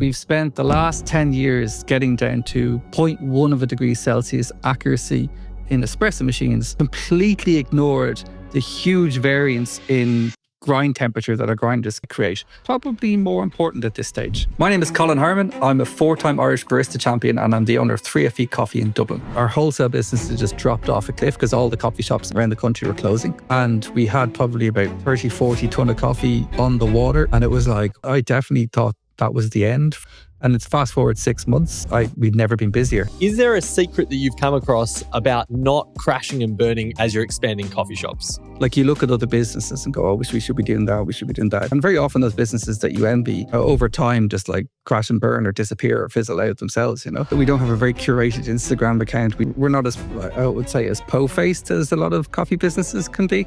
We've spent the last 10 years getting down to 0.1 of a degree Celsius accuracy in espresso machines, completely ignored the huge variance in grind temperature that our grinders create. Probably more important at this stage. My name is Colin Harmon. I'm a 4-time Irish Barista Champion and I'm the owner of 3FE Coffee in Dublin. Our wholesale business has just dropped off a cliff because all the coffee shops around the country were closing. And we had probably about 30, 40 ton of coffee on the water. And it was like, I definitely thought that was the end. And it's fast forward 6 months, we've never been busier. Is there a secret that you've come across about not crashing and burning as you're expanding coffee shops? Like you look at other businesses and go, oh, we should be doing that, we should be doing that. And very often those businesses that you envy over time just like crash and burn or disappear or fizzle out themselves, you know. We don't have a very curated Instagram account. We're not as, I would say, as po-faced as a lot of coffee businesses can be.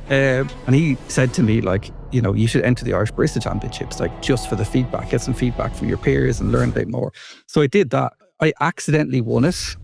And he said to me, like, you know, you should enter the Irish Barista Championships, like just for the feedback, get some feedback from your peers and learn a bit more. So I did that. I accidentally won it.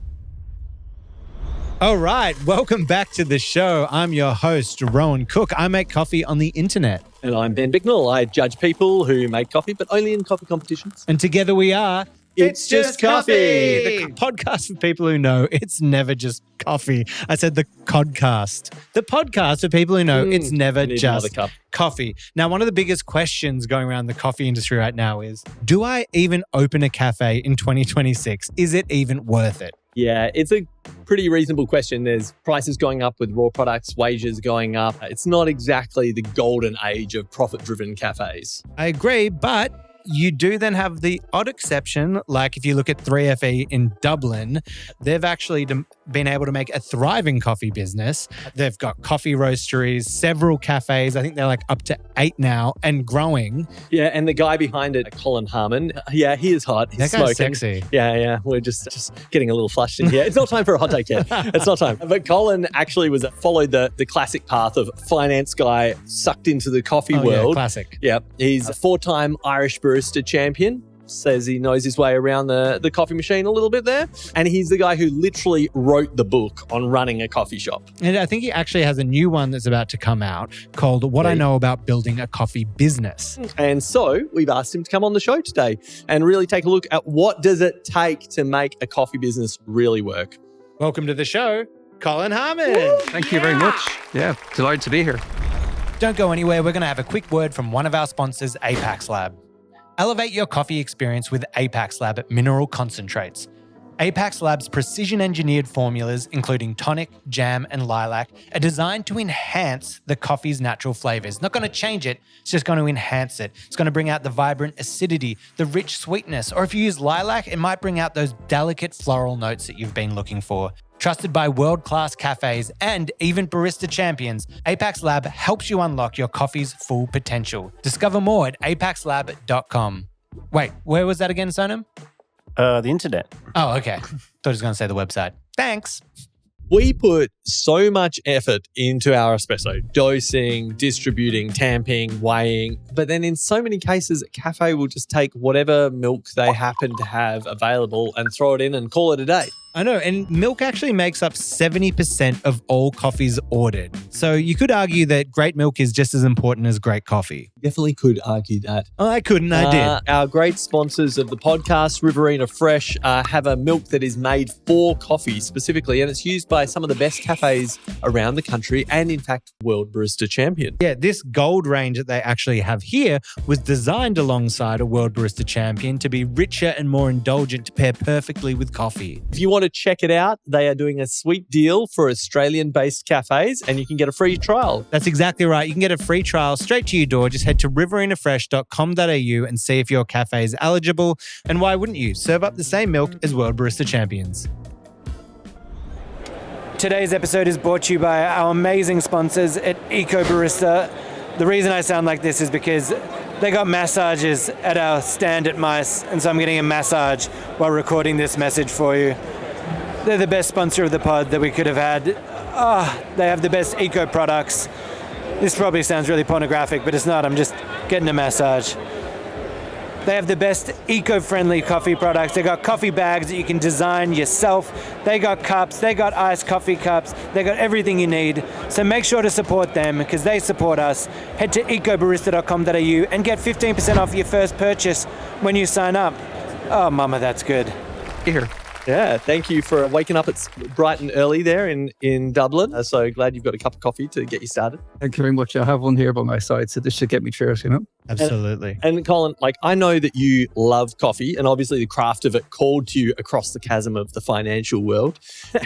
All right, welcome back to the show. I'm your host, Rowan Cook. I make coffee on the internet. And I'm Ben Bicknell. I judge people who make coffee, but only in coffee competitions. And together we are... It's Just Coffee. The podcast for people who know it's never just coffee. I said the codcast. The podcast for people who know it's never just coffee. Now, one of the biggest questions going around the coffee industry right now is, do I even open a cafe in 2026? Is it even worth it? Yeah, it's a pretty reasonable question. There's prices going up with raw products, wages going up. It's not exactly the golden age of profit-driven cafes. I agree, but you do then have the odd exception, like if you look at 3FE in Dublin, they've actually been able to make a thriving coffee business. They've got coffee roasteries, several cafes. I think they're like up to 8 now and growing. Yeah, and the guy behind it, Colin Harmon, yeah, he is hot. He's that guy's smoking. Sexy. Yeah. We're just getting a little flushed in here. It's not time for a hot take yet. It's not time. But Colin actually followed the classic path of finance guy sucked into the coffee world. Yeah, classic. Yeah, he's a 4-time Irish Barista Champion. Says he knows his way around the coffee machine a little bit there. And he's the guy who literally wrote the book on running a coffee shop. And I think he actually has a new one that's about to come out called What I Know About Building a Coffee Business. And so we've asked him to come on the show today and really take a look at what does it take to make a coffee business really work. Welcome to the show, Colin Harmon. Thank you very much. Yeah, delighted to be here. Don't go anywhere. We're going to have a quick word from one of our sponsors, Apax Lab. Elevate your coffee experience with Apax Lab mineral concentrates. Apax Lab's precision-engineered formulas, including tonic, jam, and lilac, are designed to enhance the coffee's natural flavors. Not going to change it, it's just going to enhance it. It's going to bring out the vibrant acidity, the rich sweetness, or if you use lilac, it might bring out those delicate floral notes that you've been looking for. Trusted by world-class cafes and even barista champions, Apax Lab helps you unlock your coffee's full potential. Discover more at apaxlab.com. Wait, where was that again, Sonam? The internet. Oh, okay. Thought he was going to say the website. Thanks. We put so much effort into our espresso, dosing, distributing, tamping, weighing. But then in so many cases, a cafe will just take whatever milk they happen to have available and throw it in and call it a day. I know, and milk actually makes up 70% of all coffees ordered. So you could argue that great milk is just as important as great coffee. Definitely could argue that. Oh, I couldn't, I did. Our great sponsors of the podcast, Riverina Fresh, have a milk that is made for coffee specifically, and it's used by some of the best cafes around the country and, in fact, World Barista Champion. Yeah, this gold range that they actually have here was designed alongside a World Barista Champion to be richer and more indulgent to pair perfectly with coffee. If you want to check it out, they are doing a sweet deal for Australian-based cafes, and you can get a free trial. That's exactly right. You can get a free trial straight to your door. Just head to riverinafresh.com.au and see if your cafe is eligible. And why wouldn't you? Serve up the same milk as World Barista Champions. Today's episode is brought to you by our amazing sponsors at Eco Barista. The reason I sound like this is because they got massages at our stand at Mice, and so I'm getting a massage while recording this message for you. They're the best sponsor of the pod that we could have had. They have the best eco products. This probably sounds really pornographic, but it's not. I'm just getting a massage. They have the best eco-friendly coffee products. They got coffee bags that you can design yourself. They got cups, they got iced coffee cups, they got everything you need. So make sure to support them because they support us. Head to ecobarista.com.au and get 15% off your first purchase when you sign up. Oh, mama, that's good. Here. Yeah, thank you for waking up. It's bright and early there in Dublin. So glad you've got a cup of coffee to get you started. Thank you very much. I have one here by my side, so this should get me through it, Absolutely. And Colin, like I know that you love coffee and obviously the craft of it called to you across the chasm of the financial world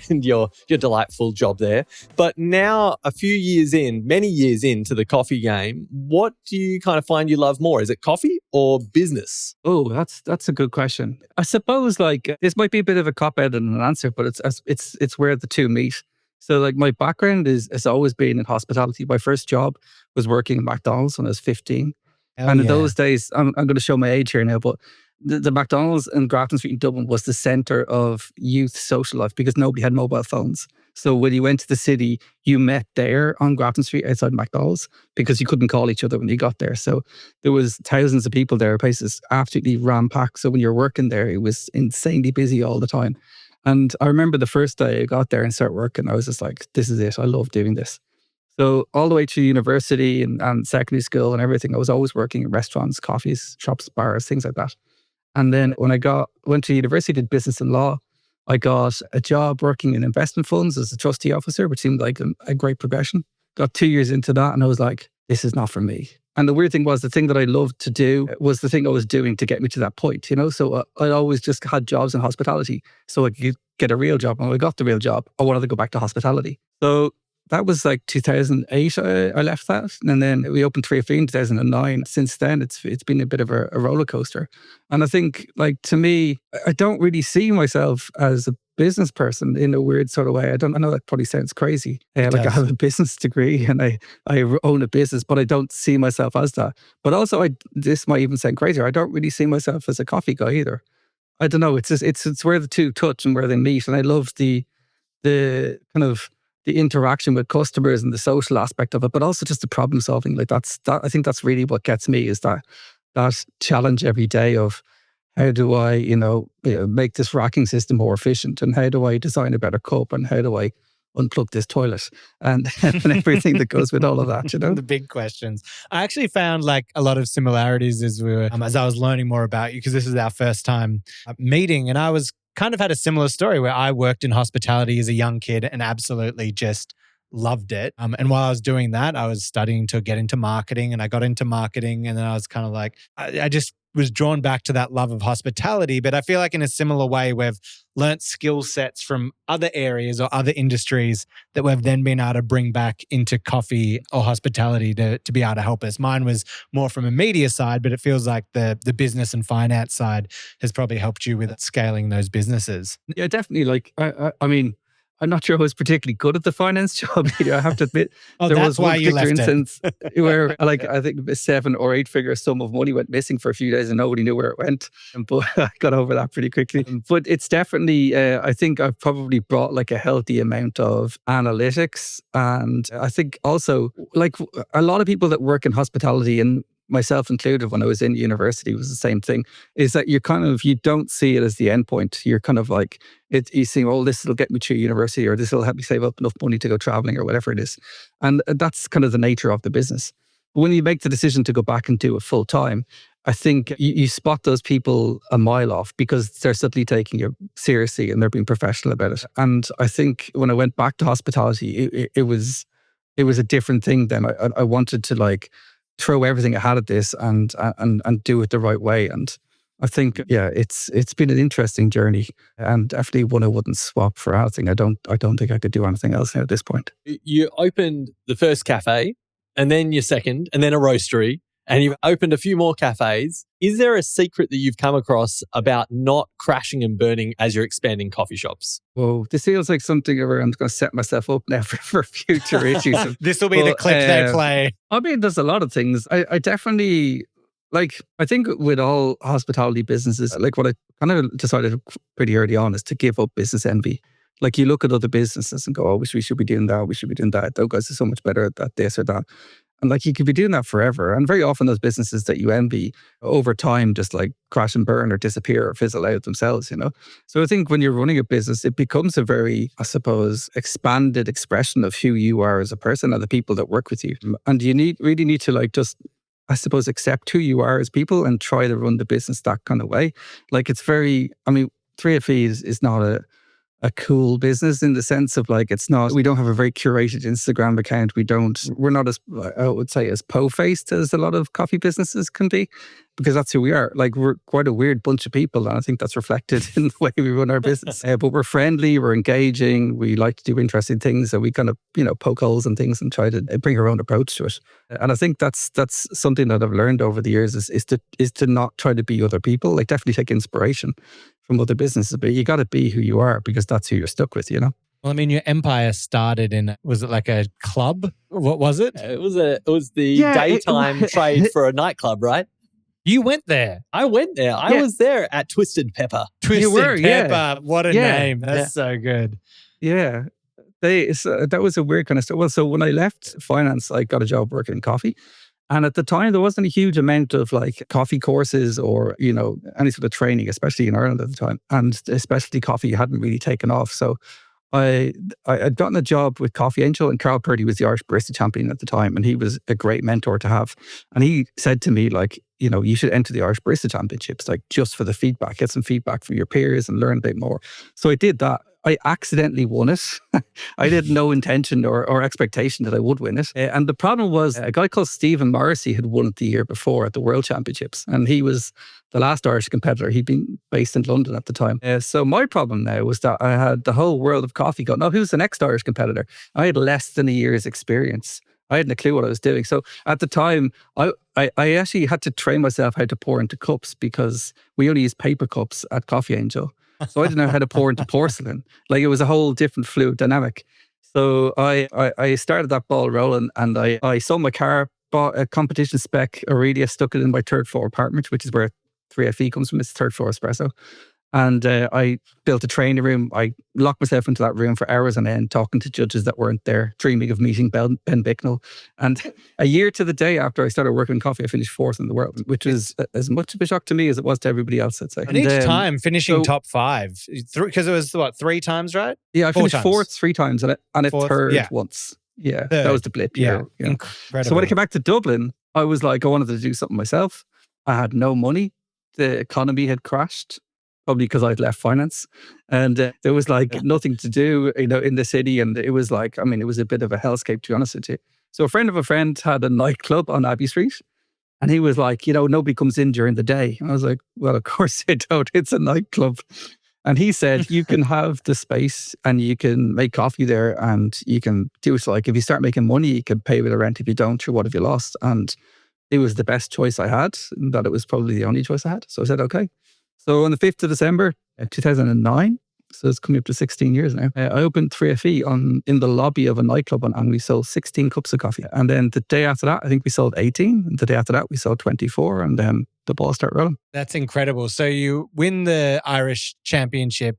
and your delightful job there. But now a few years in, many years into the coffee game, what do you kind of find you love more? Is it coffee or business? Oh, that's a good question. I suppose like this might be a bit of a cop-out and an answer, but it's where the two meet. So like my background has always been in hospitality. My first job was working at McDonald's when I was 15. In those days, I'm going to show my age here now, but the McDonald's in Grafton Street in Dublin was the centre of youth social life because nobody had mobile phones. So when you went to the city, you met there on Grafton Street outside McDonald's because you couldn't call each other when you got there. So there was thousands of people there, places absolutely ram-packed. So when you're working there, it was insanely busy all the time. And I remember the first day I got there and started working, I was just like, this is it. I love doing this. So all the way through university and secondary school and everything, I was always working in restaurants, coffees, shops, bars, things like that. And then when I went to university, did business and law, I got a job working in investment funds as a trustee officer, which seemed like a great progression. Got 2 years into that and I was like, this is not for me. And the weird thing was the thing that I loved to do was the thing I was doing to get me to that point, So I always just had jobs in hospitality so I could get a real job. And when I got the real job, I wanted to go back to hospitality. So that was like 2008, I left that. And then we opened 303 in 2009. Since then, it's been a bit of a roller coaster. And I think, like, to me, I don't really see myself as a business person in a weird sort of way. I know that probably sounds crazy. I have a business degree and I own a business, but I don't see myself as that. But also, this might even sound crazier. I don't really see myself as a coffee guy either. I don't know. It's just, it's where the two touch and where they meet. And I love the kind of the interaction with customers and the social aspect of it, but also just the problem solving. Like that, I think that's really what gets me is that challenge every day of how do I, make this racking system more efficient and how do I design a better cup and how do I unplug this toilet and everything that goes with all of that, The big questions. I actually found like a lot of similarities as I was learning more about you because this is our first time meeting and I was kind of had a similar story where I worked in hospitality as a young kid and absolutely just loved it. And while I was doing that, I was studying to get into marketing and I got into marketing and then I was kind of like, I just was drawn back to that love of hospitality. But I feel like in a similar way, we've learnt skill sets from other areas or other industries that we've then been able to bring back into coffee or hospitality to be able to help us. Mine was more from a media side, but it feels like the business and finance side has probably helped you with scaling those businesses. Yeah, definitely. Like, I mean, I'm not sure I was particularly good at the finance job. I have to admit, there was one particular instance where, like, I think a 7 or 8 figure sum of money went missing for a few days and nobody knew where it went. But I got over that pretty quickly. But it's definitely, I think I've probably brought like a healthy amount of analytics. And I think also, like, a lot of people that work in hospitality and myself included when I was in university was the same thing, is that you don't see it as the end point. You're kind of like, you see, oh, this will get me through university or this will help me save up enough money to go traveling or whatever it is. And that's kind of the nature of the business. But when you make the decision to go back and do it full time, I think you spot those people a mile off because they're suddenly taking you seriously and they're being professional about it. And I think when I went back to hospitality, it was a different thing then. I wanted to like throw everything I had at this and do it the right way. And I think, it's been an interesting journey and definitely one I wouldn't swap for anything. I don't think I could do anything else now at this point. You opened the first cafe and then your second and then a roastery and you've opened a few more cafes. Is there a secret that you've come across about not crashing and burning as you're expanding coffee shops? Whoa, this feels like something where I'm going to set myself up now for future issues. This will be the clip they play. I mean, there's a lot of things. I definitely, like, I think with all hospitality businesses, like what I kind of decided pretty early on is to give up business envy. Like you look at other businesses and go, oh, we should be doing that. We should be doing that. Those guys are so much better at this or that. And like you could be doing that forever. And very often those businesses that you envy over time just like crash and burn or disappear or fizzle out themselves, you know? So I think when you're running a business, it becomes a very, I suppose, expanded expression of who you are as a person and the people that work with you. And you really need to like just, I suppose, accept who you are as people and try to run the business that kind of way. Like it's very, I mean, 3FE is not a cool business in the sense of like, we don't have a very curated Instagram account. We're not as, I would say, as po-faced as a lot of coffee businesses can be, because that's who we are. Like we're quite a weird bunch of people. And I think that's reflected in the way we run our business. But we're friendly, we're engaging, we like to do interesting things. And we kind of, poke holes and things and try to bring our own approach to it. And I think that's something that I've learned over the years is to not try to be other people. Like definitely take inspiration from other businesses, but you got to be who you are because that's who you're stuck with, Well, I mean, your empire started was it like a club? What was it? It was the daytime trade for a nightclub, right? You went there. I went there. I was there at Twisted Pepper. Twisted Pepper. Yeah. What a name. That's so good. Yeah. That was a weird kind of stuff. Well, so when I left finance, I got a job working in coffee. And at the time, there wasn't a huge amount of like coffee courses or, any sort of training, especially in Ireland at the time. And specialty coffee hadn't really taken off. So I'd gotten a job with Coffee Angel, and Carl Purdy was the Irish Barista Champion at the time. And he was a great mentor to have. And he said to me, like, you should enter the Irish Barista Championships, like just for the feedback, get some feedback from your peers and learn a bit more. So I did that. I accidentally won it. I had no intention or expectation that I would win it. And the problem was a guy called Stephen Morrissey had won it the year before at the World Championships. And he was the last Irish competitor. He'd been based in London at the time. So my problem now was that I had the whole world of coffee going, oh, who's the next Irish competitor? I had less than a year's experience. I hadn't a clue what I was doing. So at the time, I actually had to train myself how to pour into cups because we only use paper cups at Coffee Angel. So I didn't know how to pour into porcelain. Like it was a whole different fluid dynamic. So I started that ball rolling, and I sold my car, bought a competition spec Aurelia, stuck it in my third floor apartment, which is where 3FE comes from. It's third floor espresso. And I built a training room. I locked myself into that room for hours on end, talking to judges that weren't there, dreaming of meeting Ben Bicknell. And a year to the day after I started working in coffee, I finished fourth in the world, which was as much of a shock to me as it was to everybody else, I'd say. And each time finishing top five, because it was what, 3 times, right? Yeah, I finished fourth 3 times and it third once. Yeah, third. That was the blip. Yeah, incredible. So when I came back to Dublin, I was like, I wanted to do something myself. I had no money. The economy had crashed. Probably because I'd left finance, and there was like nothing to do, in the city. And it was like, it was a bit of a hellscape, to be honest with you. So a friend of a friend had a nightclub on Abbey Street, and he was like, nobody comes in during the day. And I was like, well, of course they don't. It's a nightclub. And he said, you can have the space and you can make coffee there, and you can do it. Like if you start making money, you can pay with the rent. If you don't, sure, what have you lost? And it was the best choice I had, and that it was probably the only choice I had. So I said, okay. So on the 5th of December, 2009, so it's coming up to 16 years now, I opened 3FE in the lobby of a nightclub, and we sold 16 cups of coffee. And then the day after that, I think we sold 18. And the day after that, we sold 24. And then the ball started rolling. That's incredible. So you win the Irish Championship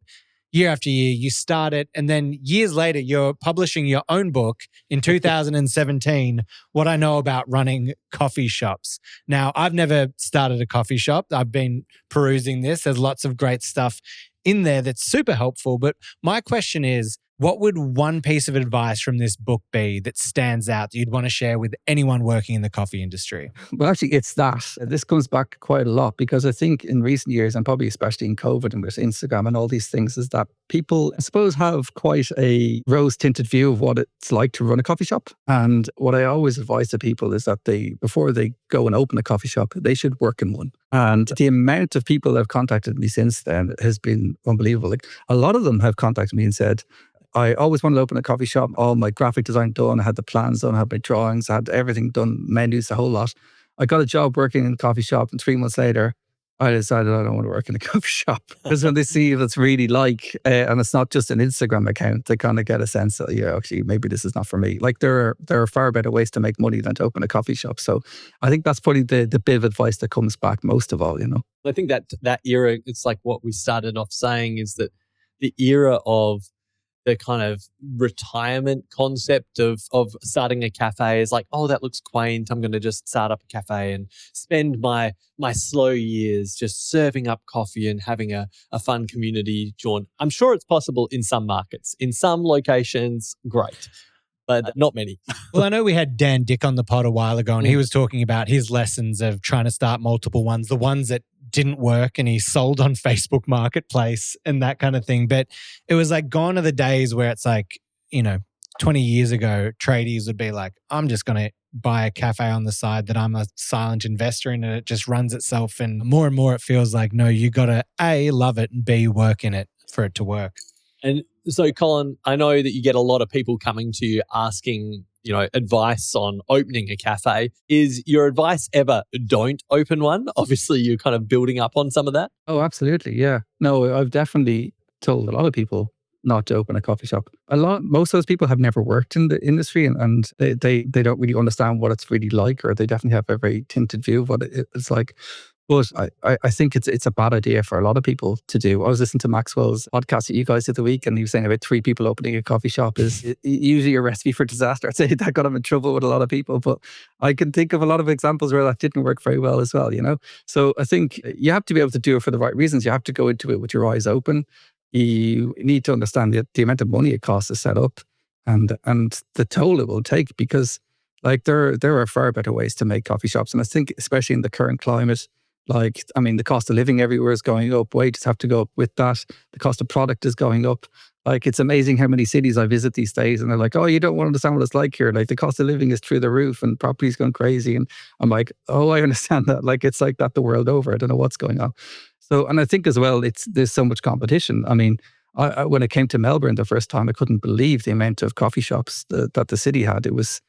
year after year, you start it, and then years later, you're publishing your own book in 2017, What I Know About Running Coffee Shops. Now, I've never started a coffee shop. I've been perusing this. There's lots of great stuff in there that's super helpful. But my question is, what would one piece of advice from this book be that stands out that you'd want to share with anyone working in the coffee industry? Well, actually, it's that. This comes back quite a lot because I think in recent years, and probably especially in COVID and with Instagram and all these things, is that people, I suppose, have quite a rose-tinted view of what it's like to run a coffee shop. And what I always advise to people is that before they go and open a coffee shop, they should work in one. And the amount of people that have contacted me since then has been unbelievable. Like a lot of them have contacted me and said, I always wanted to open a coffee shop, all my graphic design done, I had the plans done, I had my drawings, I had everything done, menus, a whole lot. I got a job working in a coffee shop, and 3 months later, I decided I don't want to work in a coffee shop. Because when they see what it's really like, and it's not just an Instagram account, they kind of get a sense that, actually, maybe this is not for me. Like there are far better ways to make money than to open a coffee shop. So I think that's probably the bit of advice that comes back most of all, I think that era, it's like what we started off saying is that the era of the kind of retirement concept of starting a cafe is like, oh, that looks quaint. I'm going to just start up a cafe and spend my slow years just serving up coffee and having a fun community jaunt. I'm sure it's possible in some markets. In some locations, great, but not many. Well, I know we had Dan Dick on the pod a while ago, and he was talking about his lessons of trying to start multiple ones, the ones that didn't work, and he sold on Facebook Marketplace and that kind of thing. But it was like gone are the days where it's like, 20 years ago, tradies would be like, I'm just going to buy a cafe on the side that I'm a silent investor in and it just runs itself. And more it feels like, no, you got to A, love it, and B, work in it for it to work. And so, Colin, I know that you get a lot of people coming to you asking, advice on opening a cafe. Is your advice ever don't open one? Obviously, you're kind of building up on some of that. Oh, absolutely. Yeah. No, I've definitely told a lot of people not to open a coffee shop. Most of those people have never worked in the industry and they don't really understand what it's really like, or they definitely have a very tinted view of what it's like. But I think it's a bad idea for a lot of people to do. I was listening to Maxwell's podcast that you guys did the week, and he was saying about 3 people opening a coffee shop is usually a recipe for disaster. I'd say that got him in trouble with a lot of people, but I can think of a lot of examples where that didn't work very well as well, So I think you have to be able to do it for the right reasons. You have to go into it with your eyes open. You need to understand the amount of money it costs to set up and the toll it will take, because like there are far better ways to make coffee shops. And I think especially in the current climate, the cost of living everywhere is going up. Wages have to go up with that. The cost of product is going up. Like, it's amazing how many cities I visit these days, and they're like, oh, you don't want to understand what it's like here. Like, the cost of living is through the roof and property's going crazy. And I'm like, oh, I understand that. Like, it's like that the world over. I don't know what's going on. So, and I think as well, there's so much competition. I mean, I when I came to Melbourne the first time, I couldn't believe the amount of coffee shops that the city had. It was,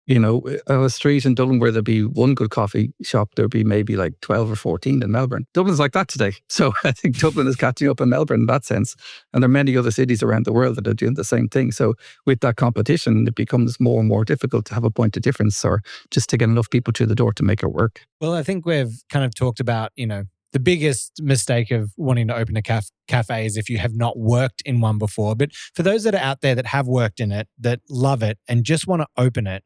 a street in Dublin where there'd be one good coffee shop, there'd be maybe like 12 or 14 in Melbourne. Dublin's like that today. So I think Dublin is catching up in Melbourne in that sense. And there are many other cities around the world that are doing the same thing. So with that competition, it becomes more and more difficult to have a point of difference or just to get enough people through the door to make it work. Well, I think we've kind of talked about, the biggest mistake of wanting to open a cafe is if you have not worked in one before. But for those that are out there that have worked in it, that love it and just want to open it,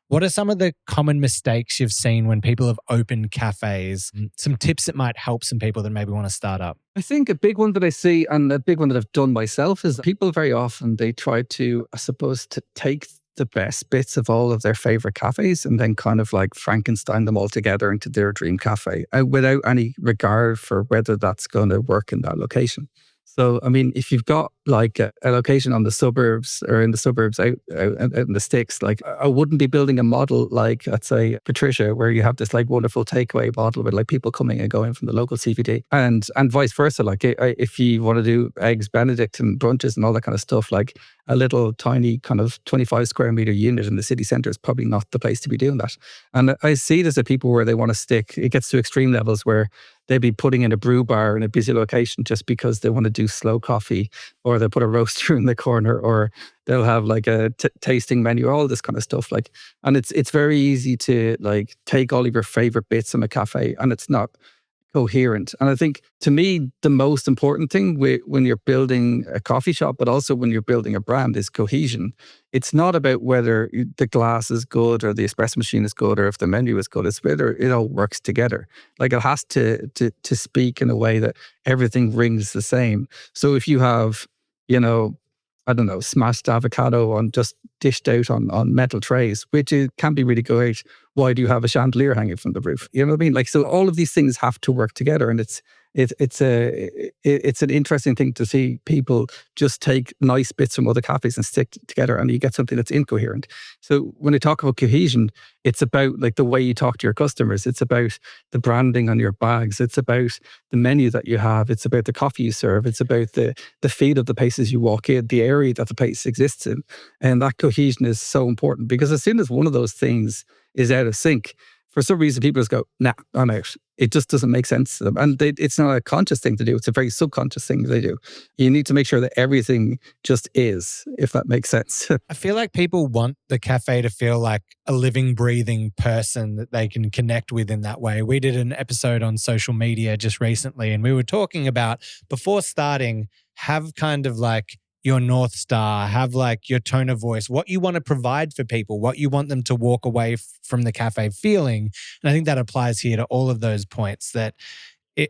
what are some of the common mistakes you've seen when people have opened cafes? Some tips that might help some people that maybe want to start up. I think a big one that I see, and a big one that I've done myself, is people very often, they try to, I suppose, to take the best bits of all of their favorite cafes and then kind of like Frankenstein them all together into their dream cafe without any regard for whether that's going to work in that location. So, I mean, if you've got like a location on the suburbs or in the suburbs out in the sticks, like I wouldn't be building a model like, let's say, Patricia, where you have this like wonderful takeaway model with like people coming and going from the local CBD and vice versa. Like if you want to do eggs Benedict and brunches and all that kind of stuff, like a little tiny kind of 25 square meter unit in the city centre is probably not the place to be doing that. And I see this at people where they want to stick, it gets to extreme levels where they'd be putting in a brew bar in a busy location just because they want to do slow coffee, or they'll put a roaster in the corner, or they'll have like a tasting menu, all this kind of stuff. Like, and it's very easy to like take all of your favorite bits from a cafe and it's not coherent. And I think to me, the most important thing when you're building a coffee shop, but also when you're building a brand, is cohesion. It's not about whether the glass is good or the espresso machine is good or if the menu is good. It's whether it all works together. Like, it has to speak in a way that everything rings the same. So if you have, I don't know, smashed avocado on just dished out on metal trays, which can be really great. Why do you have a chandelier hanging from the roof? You know what I mean? Like, so all of these things have to work together, and it's an interesting thing to see people just take nice bits from other cafes and stick together, and you get something that's incoherent. So when I talk about cohesion, it's about like the way you talk to your customers. It's about the branding on your bags. It's about the menu that you have. It's about the coffee you serve. It's about the feel of the places you walk in, the area that the place exists in. And that cohesion is so important, because as soon as one of those things is out of sync, for some reason, people just go, nah, I'm out. It just doesn't make sense to them. And it's not a conscious thing to do. It's a very subconscious thing they do. You need to make sure that everything just is, if that makes sense. I feel like people want the cafe to feel like a living, breathing person that they can connect with in that way. We did an episode on social media just recently, and we were talking about, before starting, have kind of like your North Star, have like your tone of voice, what you want to provide for people, what you want them to walk away from the cafe feeling. And I think that applies here to all of those points that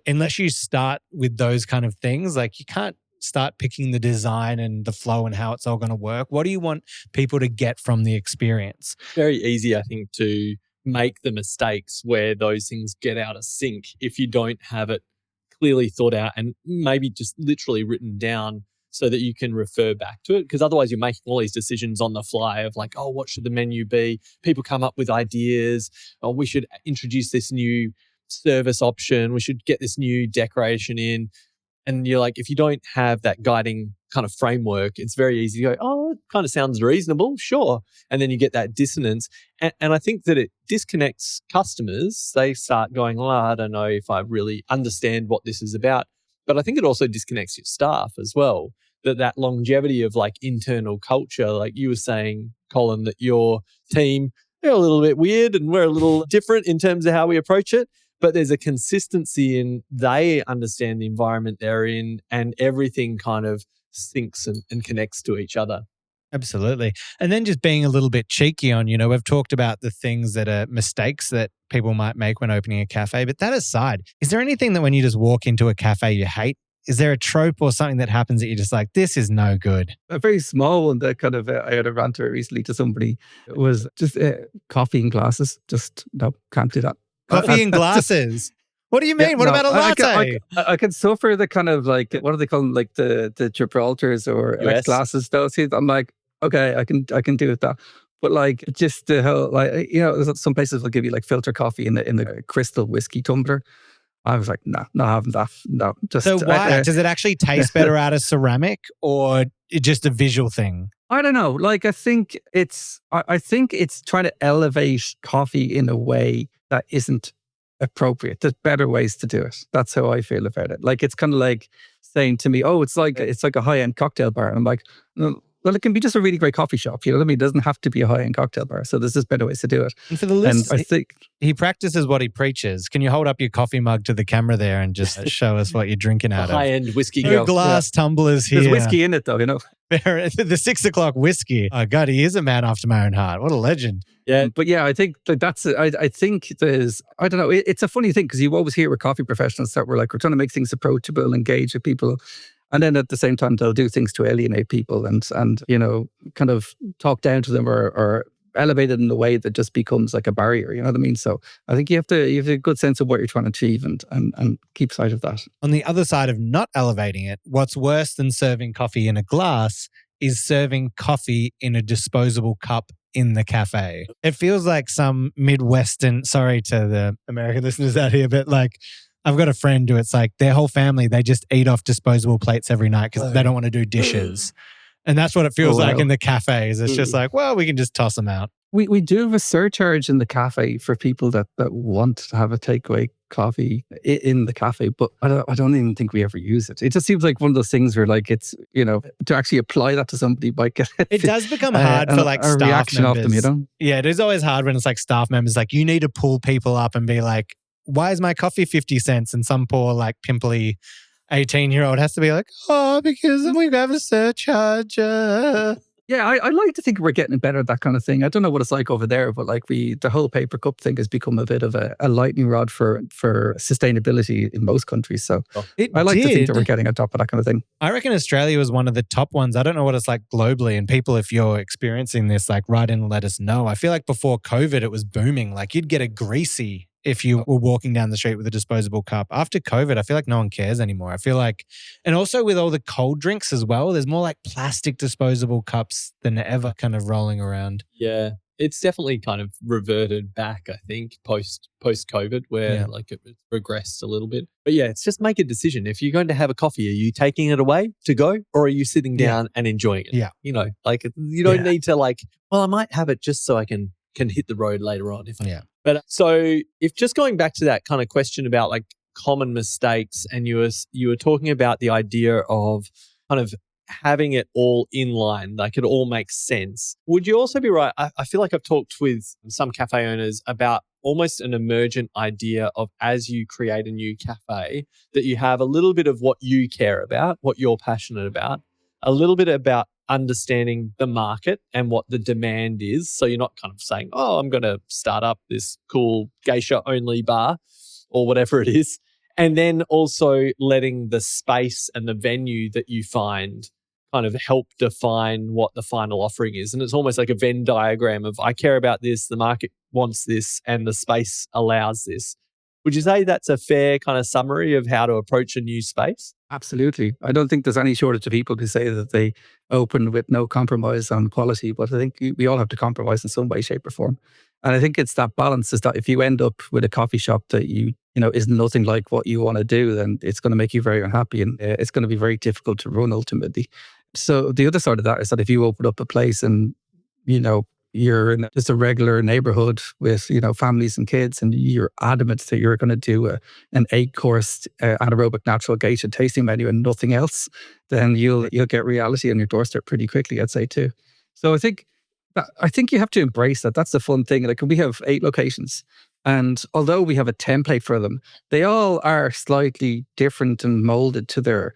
unless you start with those kind of things, like you can't start picking the design and the flow and how it's all going to work. What do you want people to get from the experience? Very easy, I think, to make the mistakes where those things get out of sync if you don't have it clearly thought out and maybe just literally written down so that you can refer back to it. Because otherwise you're making all these decisions on the fly of like, oh, what should the menu be? People come up with ideas. Oh, we should introduce this new service option. We should get this new decoration in. And you're like, if you don't have that guiding kind of framework, it's very easy to go, oh, it kind of sounds reasonable, sure. And then you get that dissonance. And I think that it disconnects customers. They start going, oh, I don't know if I really understand what this is about. But I think it also disconnects your staff as well. That longevity of like internal culture, like you were saying, Colin, that your team, they're a little bit weird and we're a little different in terms of how we approach it. But there's a consistency in they understand the environment they're in and everything kind of syncs and connects to each other. Absolutely. And then just being a little bit cheeky on, we've talked about the things that are mistakes that people might make when opening a cafe. But that aside, is there anything that when you just walk into a cafe you hate? Is there a trope or something that happens that you're just like, this is no good? A very small one that kind of, I had a rant recently to somebody, was just coffee in glasses. Just, no, can't do that. Coffee in glasses? What do you mean? What about a latte? I can suffer the kind of like, what do they call them? Like the Gibraltars or like glasses. Those. I'm like, okay, I can do with that. But like just the whole, like, there's some places will give you like filter coffee in the crystal whiskey tumbler. I was like, no, not having that. No, just. So why? Does it actually taste better out of ceramic or just a visual thing? I don't know. Like, I think it's trying to elevate coffee in a way that isn't appropriate. There's better ways to do it. That's how I feel about it. Like, it's kind of like saying to me, oh, it's like a high-end cocktail bar. And I'm like, no, well, it can be just a really great coffee shop. You know what I mean? It doesn't have to be a high-end cocktail bar. So there's just better ways to do it. And for the listeners, I think he practices what he preaches. Can you hold up your coffee mug to the camera there and just show us what you're drinking out of? High-end whiskey. Glass tumblers here. There's whiskey in it though, The 6 o'clock whiskey. Oh God, he is a man after my own heart. What a legend. Yeah, but yeah, I think that's. I think there's. I don't know. It's a funny thing because you always hear with coffee professionals that we're trying to make things approachable, engage with people, and then at the same time they'll do things to alienate people and kind of talk down to them or elevate it in a way that just becomes like a barrier. You know what I mean? So I think you have a good sense of what you're trying to achieve and keep sight of that. On the other side of not elevating it, what's worse than serving coffee in a glass is serving coffee in a disposable cup in the cafe. It feels like some Midwestern, sorry to the American listeners out here, but like I've got a friend who it's like their whole family, they just eat off disposable plates every night because they don't want to do dishes. And that's what it feels like in the cafes. It's just like, well, we can just toss them out. We do have a surcharge in the cafe for people that want to have a takeaway coffee in the cafe, but I don't even think we ever use it. It just seems like one of those things where like it's, to actually apply that to somebody might get it does become hard for like staff reaction members. Off them, Yeah, it is always hard when it's like staff members, like you need to pull people up and be like, why is my coffee 50 cents? And some poor like pimply 18-year-old has to be like, oh, because we have a surcharge. Yeah, I like to think we're getting better at that kind of thing. I don't know what it's like over there, but like the whole paper cup thing has become a bit of a lightning rod for sustainability in most countries. So I like to think that we're getting on top of that kind of thing. I reckon Australia was one of the top ones. I don't know what it's like globally. And people, if you're experiencing this, like write in and let us know. I feel like before COVID, it was booming. Like you'd get a greasy if you were walking down the street with a disposable cup. After COVID, I feel like no one cares anymore. I feel like, and also with all the cold drinks as well, there's more like plastic disposable cups than ever kind of rolling around. Yeah, it's definitely kind of reverted back, I think, post-COVID where like it regressed a little bit. But yeah, it's just make a decision. If you're going to have a coffee, are you taking it away to go or are you sitting down and enjoying it? Yeah. Like you don't need to like, well, I might have it just so I can hit the road later on. But so if just going back to that kind of question about like common mistakes and you were talking about the idea of kind of having it all in line, like it all makes sense. Would you also be right? I feel like I've talked with some cafe owners about almost an emergent idea of as you create a new cafe that you have a little bit of what you care about, what you're passionate about, a little bit about understanding the market and what the demand is. So you're not kind of saying, oh, I'm going to start up this cool geisha only bar or whatever it is. And then also letting the space and the venue that you find kind of help define what the final offering is. And it's almost like a Venn diagram of I care about this, the market wants this, and the space allows this. Would you say that's a fair kind of summary of how to approach a new space? Absolutely. I don't think there's any shortage of people who say that they open with no compromise on quality, but I think we all have to compromise in some way, shape, or form. And I think it's that balance is that if you end up with a coffee shop that you know is nothing like what you want to do, then it's going to make you very unhappy, and it's going to be very difficult to run ultimately. So the other side of that is that if you open up a place and you're in just a regular neighborhood with, families and kids, and you're adamant that you're going to do an 8-course anaerobic natural geisha tasting menu and nothing else, then you'll get reality on your doorstep pretty quickly, I'd say too. So I think you have to embrace that. That's the fun thing. Like we have 8 locations, and although we have a template for them, they all are slightly different and molded to their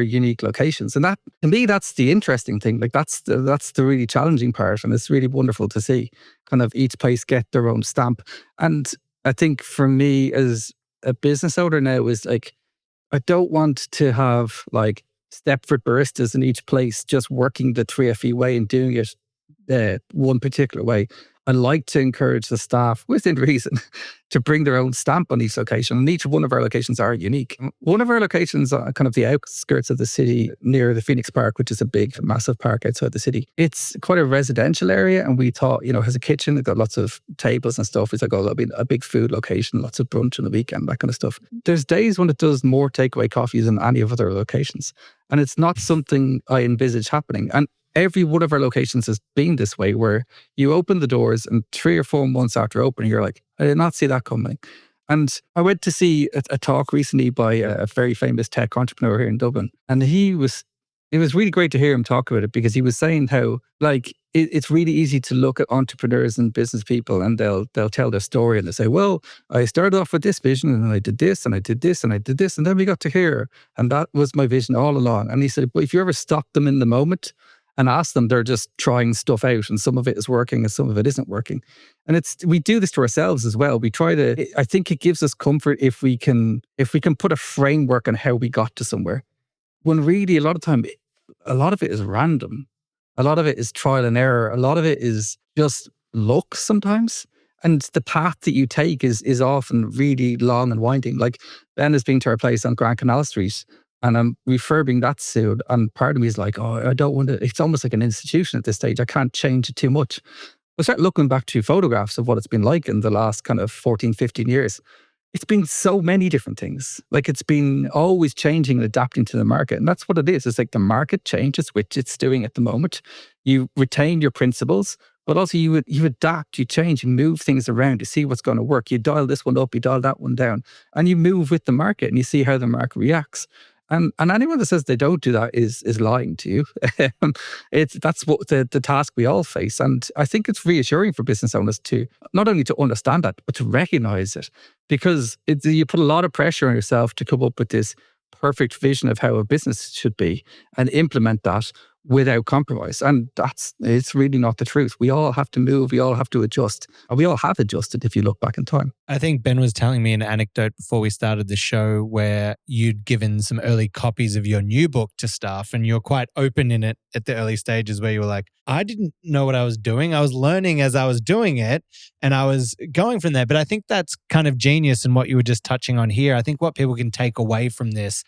unique locations. And that, to me, that's the interesting thing. Like that's the really challenging part. And it's really wonderful to see kind of each place get their own stamp. And I think for me as a business owner now is like, I don't want to have like Stepford baristas in each place just working the 3FE way and doing it one particular way. I like to encourage the staff, within reason, to bring their own stamp on each location. And each one of our locations are unique. One of our locations are kind of the outskirts of the city near the Phoenix Park, which is a big, massive park outside the city. It's quite a residential area. And we thought, it has a kitchen. It's got lots of tables and stuff. It's like, that'll be a big food location, lots of brunch on the weekend, that kind of stuff. There's days when it does more takeaway coffees than any of other locations. And it's not something I envisage happening. And every one of our locations has been this way, where you open the doors and 3 or 4 months after opening, you're like, I did not see that coming. And I went to see a talk recently by a very famous tech entrepreneur here in Dublin. And it was really great to hear him talk about it, because he was saying how like it's really easy to look at entrepreneurs and business people, and they'll tell their story and they say, well, I started off with this vision and I did this and I did this and I did this. And then we got to here. And that was my vision all along. And he said, but if you ever stop them in the moment and ask them, they're just trying stuff out, and some of it is working and some of it isn't working. And we do this to ourselves as well. I think it gives us comfort if we can put a framework on how we got to somewhere. When really a lot of it is random. A lot of it is trial and error. A lot of it is just luck sometimes. And the path that you take is often really long and winding. Like Ben has been to our place on Grand Canal Street, and I'm refurbing that soon. And part of me is like, oh, I don't want to, it's almost like an institution at this stage. I can't change it too much. I start looking back to photographs of what it's been like in the last kind of 14, 15 years. It's been so many different things. Like it's been always changing and adapting to the market. And that's what it is. It's like the market changes, which it's doing at the moment. You retain your principles, but also you adapt, you change, you move things around, you see what's going to work. You dial this one up, you dial that one down, and you move with the market and you see how the market reacts. And anyone that says they don't do that is lying to you. That's what the task we all face. And I think it's reassuring for business owners to not only to understand that, but to recognize it. Because you put a lot of pressure on yourself to come up with this perfect vision of how a business should be and implement that without compromise. And it's really not the truth. We all have to move, we all have to adjust. And we all have adjusted if you look back in time. I think Ben was telling me an anecdote before we started the show where you'd given some early copies of your new book to staff, and you're quite open in it at the early stages where you were like, I didn't know what I was doing. I was learning as I was doing it and I was going from there. But I think that's kind of genius in what you were just touching on here. I think what people can take away from this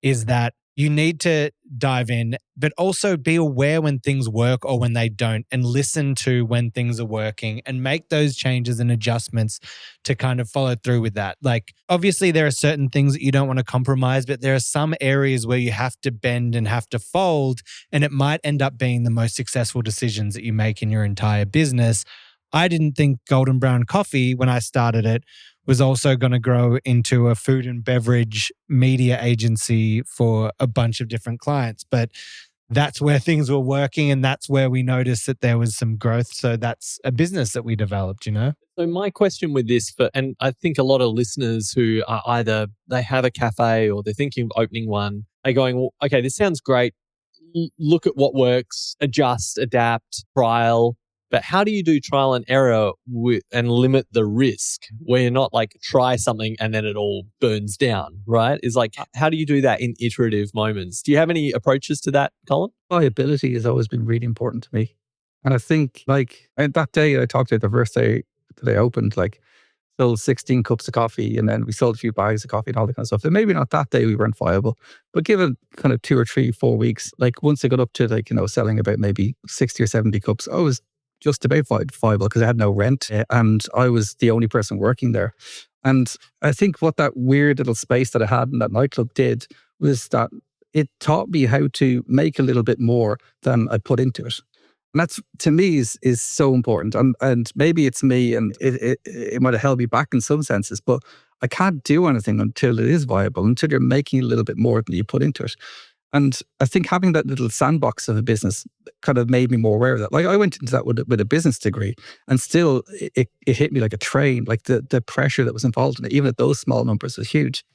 is that you need to dive in, but also be aware when things work or when they don't, and listen to when things are working and make those changes and adjustments to kind of follow through with that. Like, obviously there are certain things that you don't want to compromise, but there are some areas where you have to bend and have to fold, and it might end up being the most successful decisions that you make in your entire business. I didn't think Golden Brown Coffee, when I started it, was also going to grow into a food and beverage media agency for a bunch of different clients. But that's where things were working, and that's where we noticed that there was some growth. So that's a business that we developed, So my question with this, and I think a lot of listeners who are either they have a cafe or they're thinking of opening one, are going, well, okay, this sounds great. look at what works, adjust, adapt, trial. But how do you do trial and error and limit the risk where you're not like try something and then it all burns down, right? Is like, how do you do that in iterative moments? Do you have any approaches to that, Colin? Viability has always been really important to me. And I think and that day I talked about the first day that I opened, sold 16 cups of coffee and then we sold a few bags of coffee and all that kind of stuff. And maybe not that day we weren't viable, but given kind of 2 or 3, 4 weeks, once I got up to selling about maybe 60 or 70 cups, I was just about viable because I had no rent and I was the only person working there. And I think what that weird little space that I had in that nightclub did was that it taught me how to make a little bit more than I put into it. And that's, to me, is so important. And maybe it's me and it might have held me back in some senses, but I can't do anything until it is viable, until you're making a little bit more than you put into it. And I think having that little sandbox of a business kind of made me more aware of that. I went into that with a business degree and still it hit me like a train, the pressure that was involved in it, even at those small numbers was huge.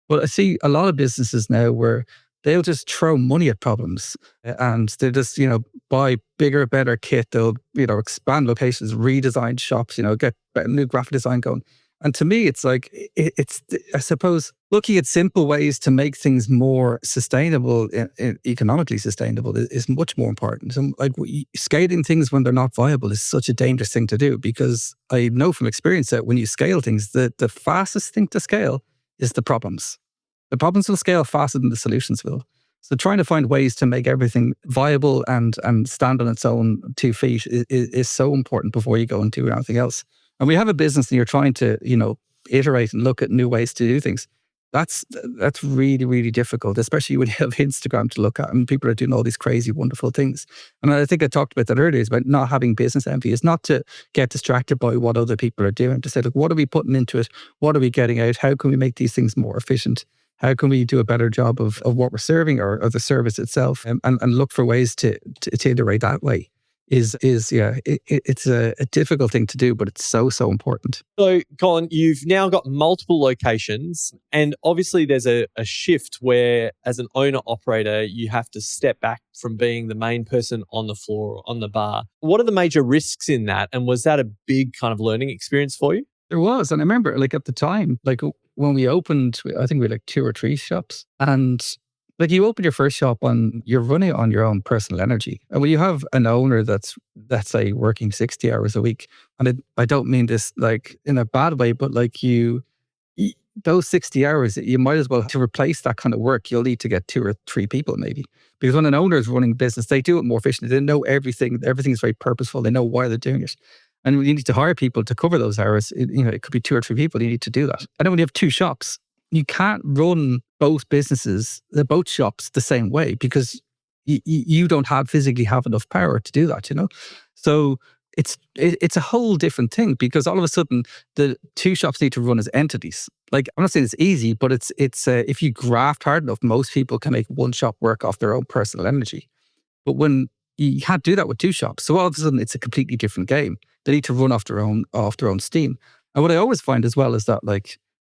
But I see a lot of businesses now where they'll just throw money at problems and they just, buy bigger, better kit. They'll, expand locations, redesign shops, get new graphic design going. And to me, it's it's, I suppose, looking at simple ways to make things more sustainable, economically sustainable is much more important. So scaling things when they're not viable is such a dangerous thing to do because I know from experience that when you scale things, the fastest thing to scale is the problems. The problems will scale faster than the solutions will. So trying to find ways to make everything viable and stand on its own 2 feet is so important before you go and do anything else. And we have a business and you're trying to, iterate and look at new ways to do things. That's really, really difficult, especially when you have Instagram to look at and people are doing all these crazy, wonderful things. And I think I talked about that earlier, is about not having business envy. It's not to get distracted by what other people are doing, to say, look, what are we putting into it? What are we getting out? How can we make these things more efficient? How can we do a better job of what we're serving or the service itself and look for ways to iterate that way? It's a difficult thing to do, but it's so important. So, Colin, you've now got multiple locations, and obviously there's a shift where, as an owner-operator, you have to step back from being the main person on the floor, on the bar. What are the major risks in that, and was that a big kind of learning experience for you? There was, and I remember, at the time, when we opened, I think we had 2 or 3 shops, and you open your first shop you're running it on your own personal energy. And when you have an owner that's say working 60 hours a week, and I don't mean this in a bad way, but those 60 hours, you might as well, to replace that kind of work, you'll need to get 2 or 3 people maybe. Because when an owner is running business, they do it more efficiently. They know everything. Everything's very purposeful. They know why they're doing it. And when you need to hire people to cover those hours, it could be 2 or 3 people. You need to do that. And then when you have 2 shops, you can't run both shops the same way because you don't physically have enough power to do that, So it's a whole different thing because all of a sudden the 2 shops need to run as entities. I'm not saying it's easy, but it's if you graft hard enough, most people can make 1 shop work off their own personal energy. But when you can't do that with 2 shops, so all of a sudden it's a completely different game. They need to run off their own steam. And what I always find as well is that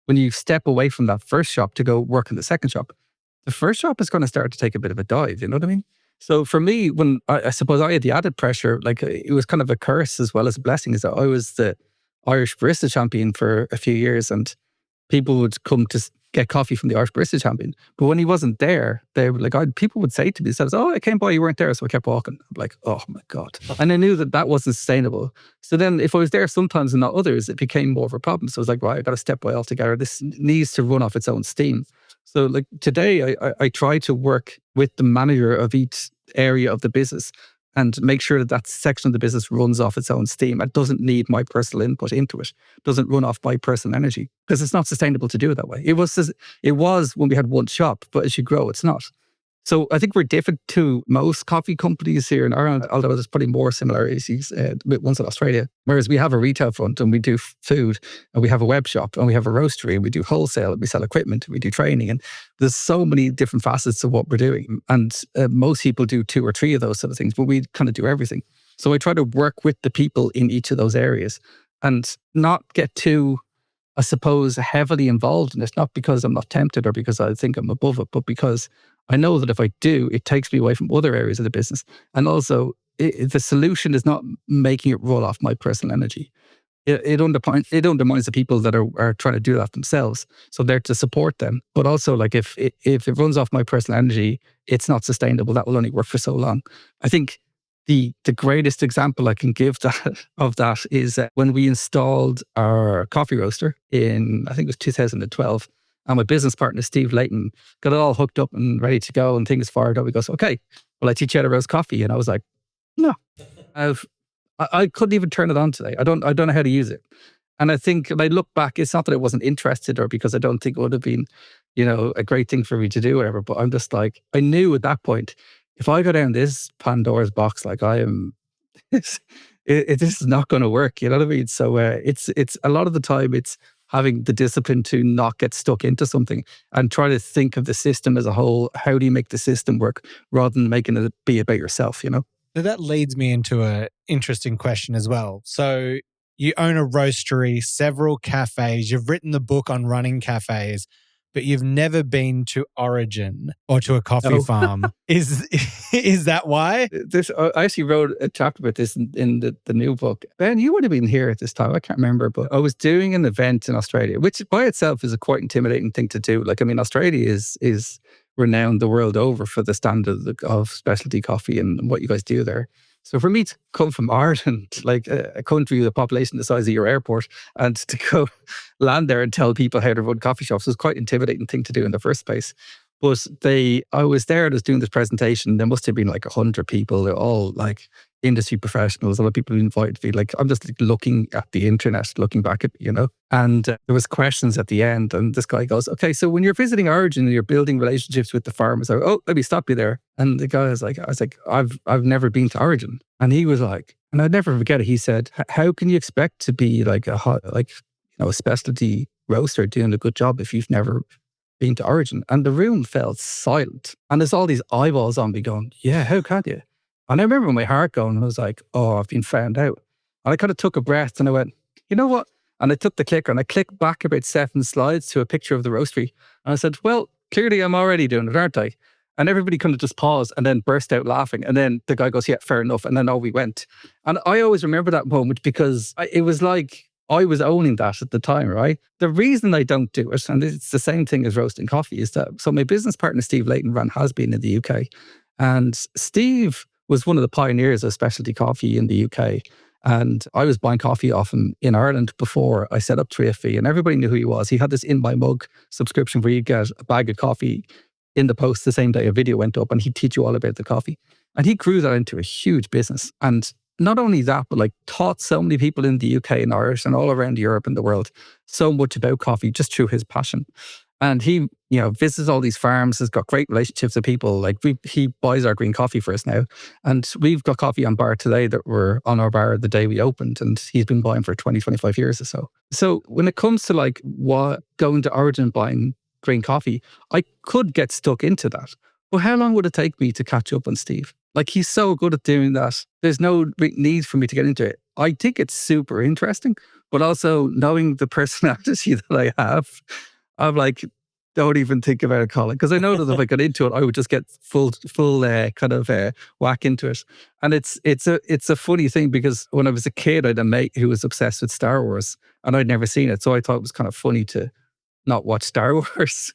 when you step away from that first shop to go work in the second shop, the first shop is going to start to take a bit of a dive. You know what I mean? So for me, when I suppose I had the added pressure, it was kind of a curse as well as a blessing, is that I was the Irish Barista Champion for a few years and people would come to get coffee from the Irish Barista Champion. But when he wasn't there, they were people would say to me, "Oh, I came by, you weren't there." So I kept walking. I'm like, oh my God. And I knew that wasn't sustainable. So then if I was there sometimes and not others, it became more of a problem. So I was like, right, I got to step away altogether. This needs to run off its own steam. So today I try to work with the manager of each area of the business and make sure that section of the business runs off its own steam. It doesn't need my personal input into it. It doesn't run off my personal energy because it's not sustainable to do it that way. It was when we had 1 shop, but as you grow, it's not. So I think we're different to most coffee companies here in Ireland, although there's probably more similarities with ones in Australia. Whereas we have a retail front and we do food and we have a web shop and we have a roastery and we do wholesale and we sell equipment and we do training. And there's so many different facets of what we're doing. And most people do 2 or 3 of those sort of things, but we kind of do everything. So I try to work with the people in each of those areas and not get too, I suppose, heavily involved in it, not because I'm not tempted or because I think I'm above it, but because I know that if I do, it takes me away from other areas of the business. And also, the solution is not making it roll off my personal energy. It undermines the people that are trying to do that themselves. So they're to support them. But also, like if it runs off my personal energy, it's not sustainable. That will only work for so long. I think the greatest example I can give of that is when we installed our coffee roaster in, I think it was 2012. And my business partner, Steve Layton, got it all hooked up and ready to go and things fired up. He goes, okay, well, I teach you how to roast coffee. And I was like, no, I couldn't even turn it on today. I don't know how to use it. And I think when I look back, it's not that I wasn't interested or because I don't think it would have been, a great thing for me to do, whatever. But I'm just like, I knew at that point, if I go down this Pandora's box, like I am, this is not going to work. You know what I mean? So it's a lot of the time it's having the discipline to not get stuck into something and try to think of the system as a whole. How do you make the system work rather than making it be about yourself, So that leads me into an interesting question as well. So you own a roastery, several cafes, you've written the book on running cafes, but you've never been to Origin or to a coffee farm. Is that why? I actually wrote a chapter about this in the new book. Ben, you would have been here at this time. I can't remember, but I was doing an event in Australia, which by itself is a quite intimidating thing to do. Like, I mean, Australia is renowned the world over for the standard of specialty coffee and what you guys do there. So for me to come from Ireland, like a country with a population the size of your airport, and to go land there and tell people how to run coffee shops was quite an intimidating thing to do in the first place. But I was there, I was doing this presentation. There must have been like 100 people. They're all like industry professionals. A lot of people invited to be like, I'm just like looking at the internet, looking back at, and there was questions at the end. And this guy goes, okay, so when you're visiting Origin and you're building relationships with the farmers, let me stop you there. And the guy was like, I've never been to Origin. And he was like, and I'd never forget it. He said, how can you expect to be like a specialty roaster doing a good job if you've never been to Origin? And the room felt silent. And there's all these eyeballs on me going, yeah, how can you? And I remember my heart going, and I was like, oh, I've been found out. And I kind of took a breath and I went, you know what? And I took the clicker and I clicked back about 7 slides to a picture of the roastery. And I said, well, clearly I'm already doing it, aren't I? And everybody kind of just paused and then burst out laughing. And then the guy goes, yeah, fair enough. And then we went. And I always remember that moment because it was like I was owning that at the time, right? The reason I don't do it, and it's the same thing as roasting coffee, is that, so my business partner, Steve Layton, ran Has Been in the UK. And Steve was one of the pioneers of specialty coffee in the UK. And I was buying coffee off him in Ireland before I set up Thrifty, and everybody knew who he was. He had this In My Mug subscription where you get a bag of coffee in the post the same day a video went up, and he'd teach you all about the coffee. And he grew that into a huge business. And not only that, but like taught so many people in the UK and Irish and all around Europe and the world so much about coffee just through his passion. And he, visits all these farms, has got great relationships with people. Like he buys our green coffee for us now. And we've got coffee on bar today that were on our bar the day we opened. And he's been buying for 20, 25 years or so. So when it comes to like going to Origin buying green coffee, I could get stuck into that. But how long would it take me to catch up on Steve? Like, he's so good at doing that. There's no need for me to get into it. I think it's super interesting, but also knowing the personality that I have, I'm like, don't even think about it, Colin. Because I know that if I got into it, I would just get full kind of whack into it. And it's a funny thing because when I was a kid, I had a mate who was obsessed with Star Wars and I'd never seen it. So I thought it was kind of funny to not watch Star Wars.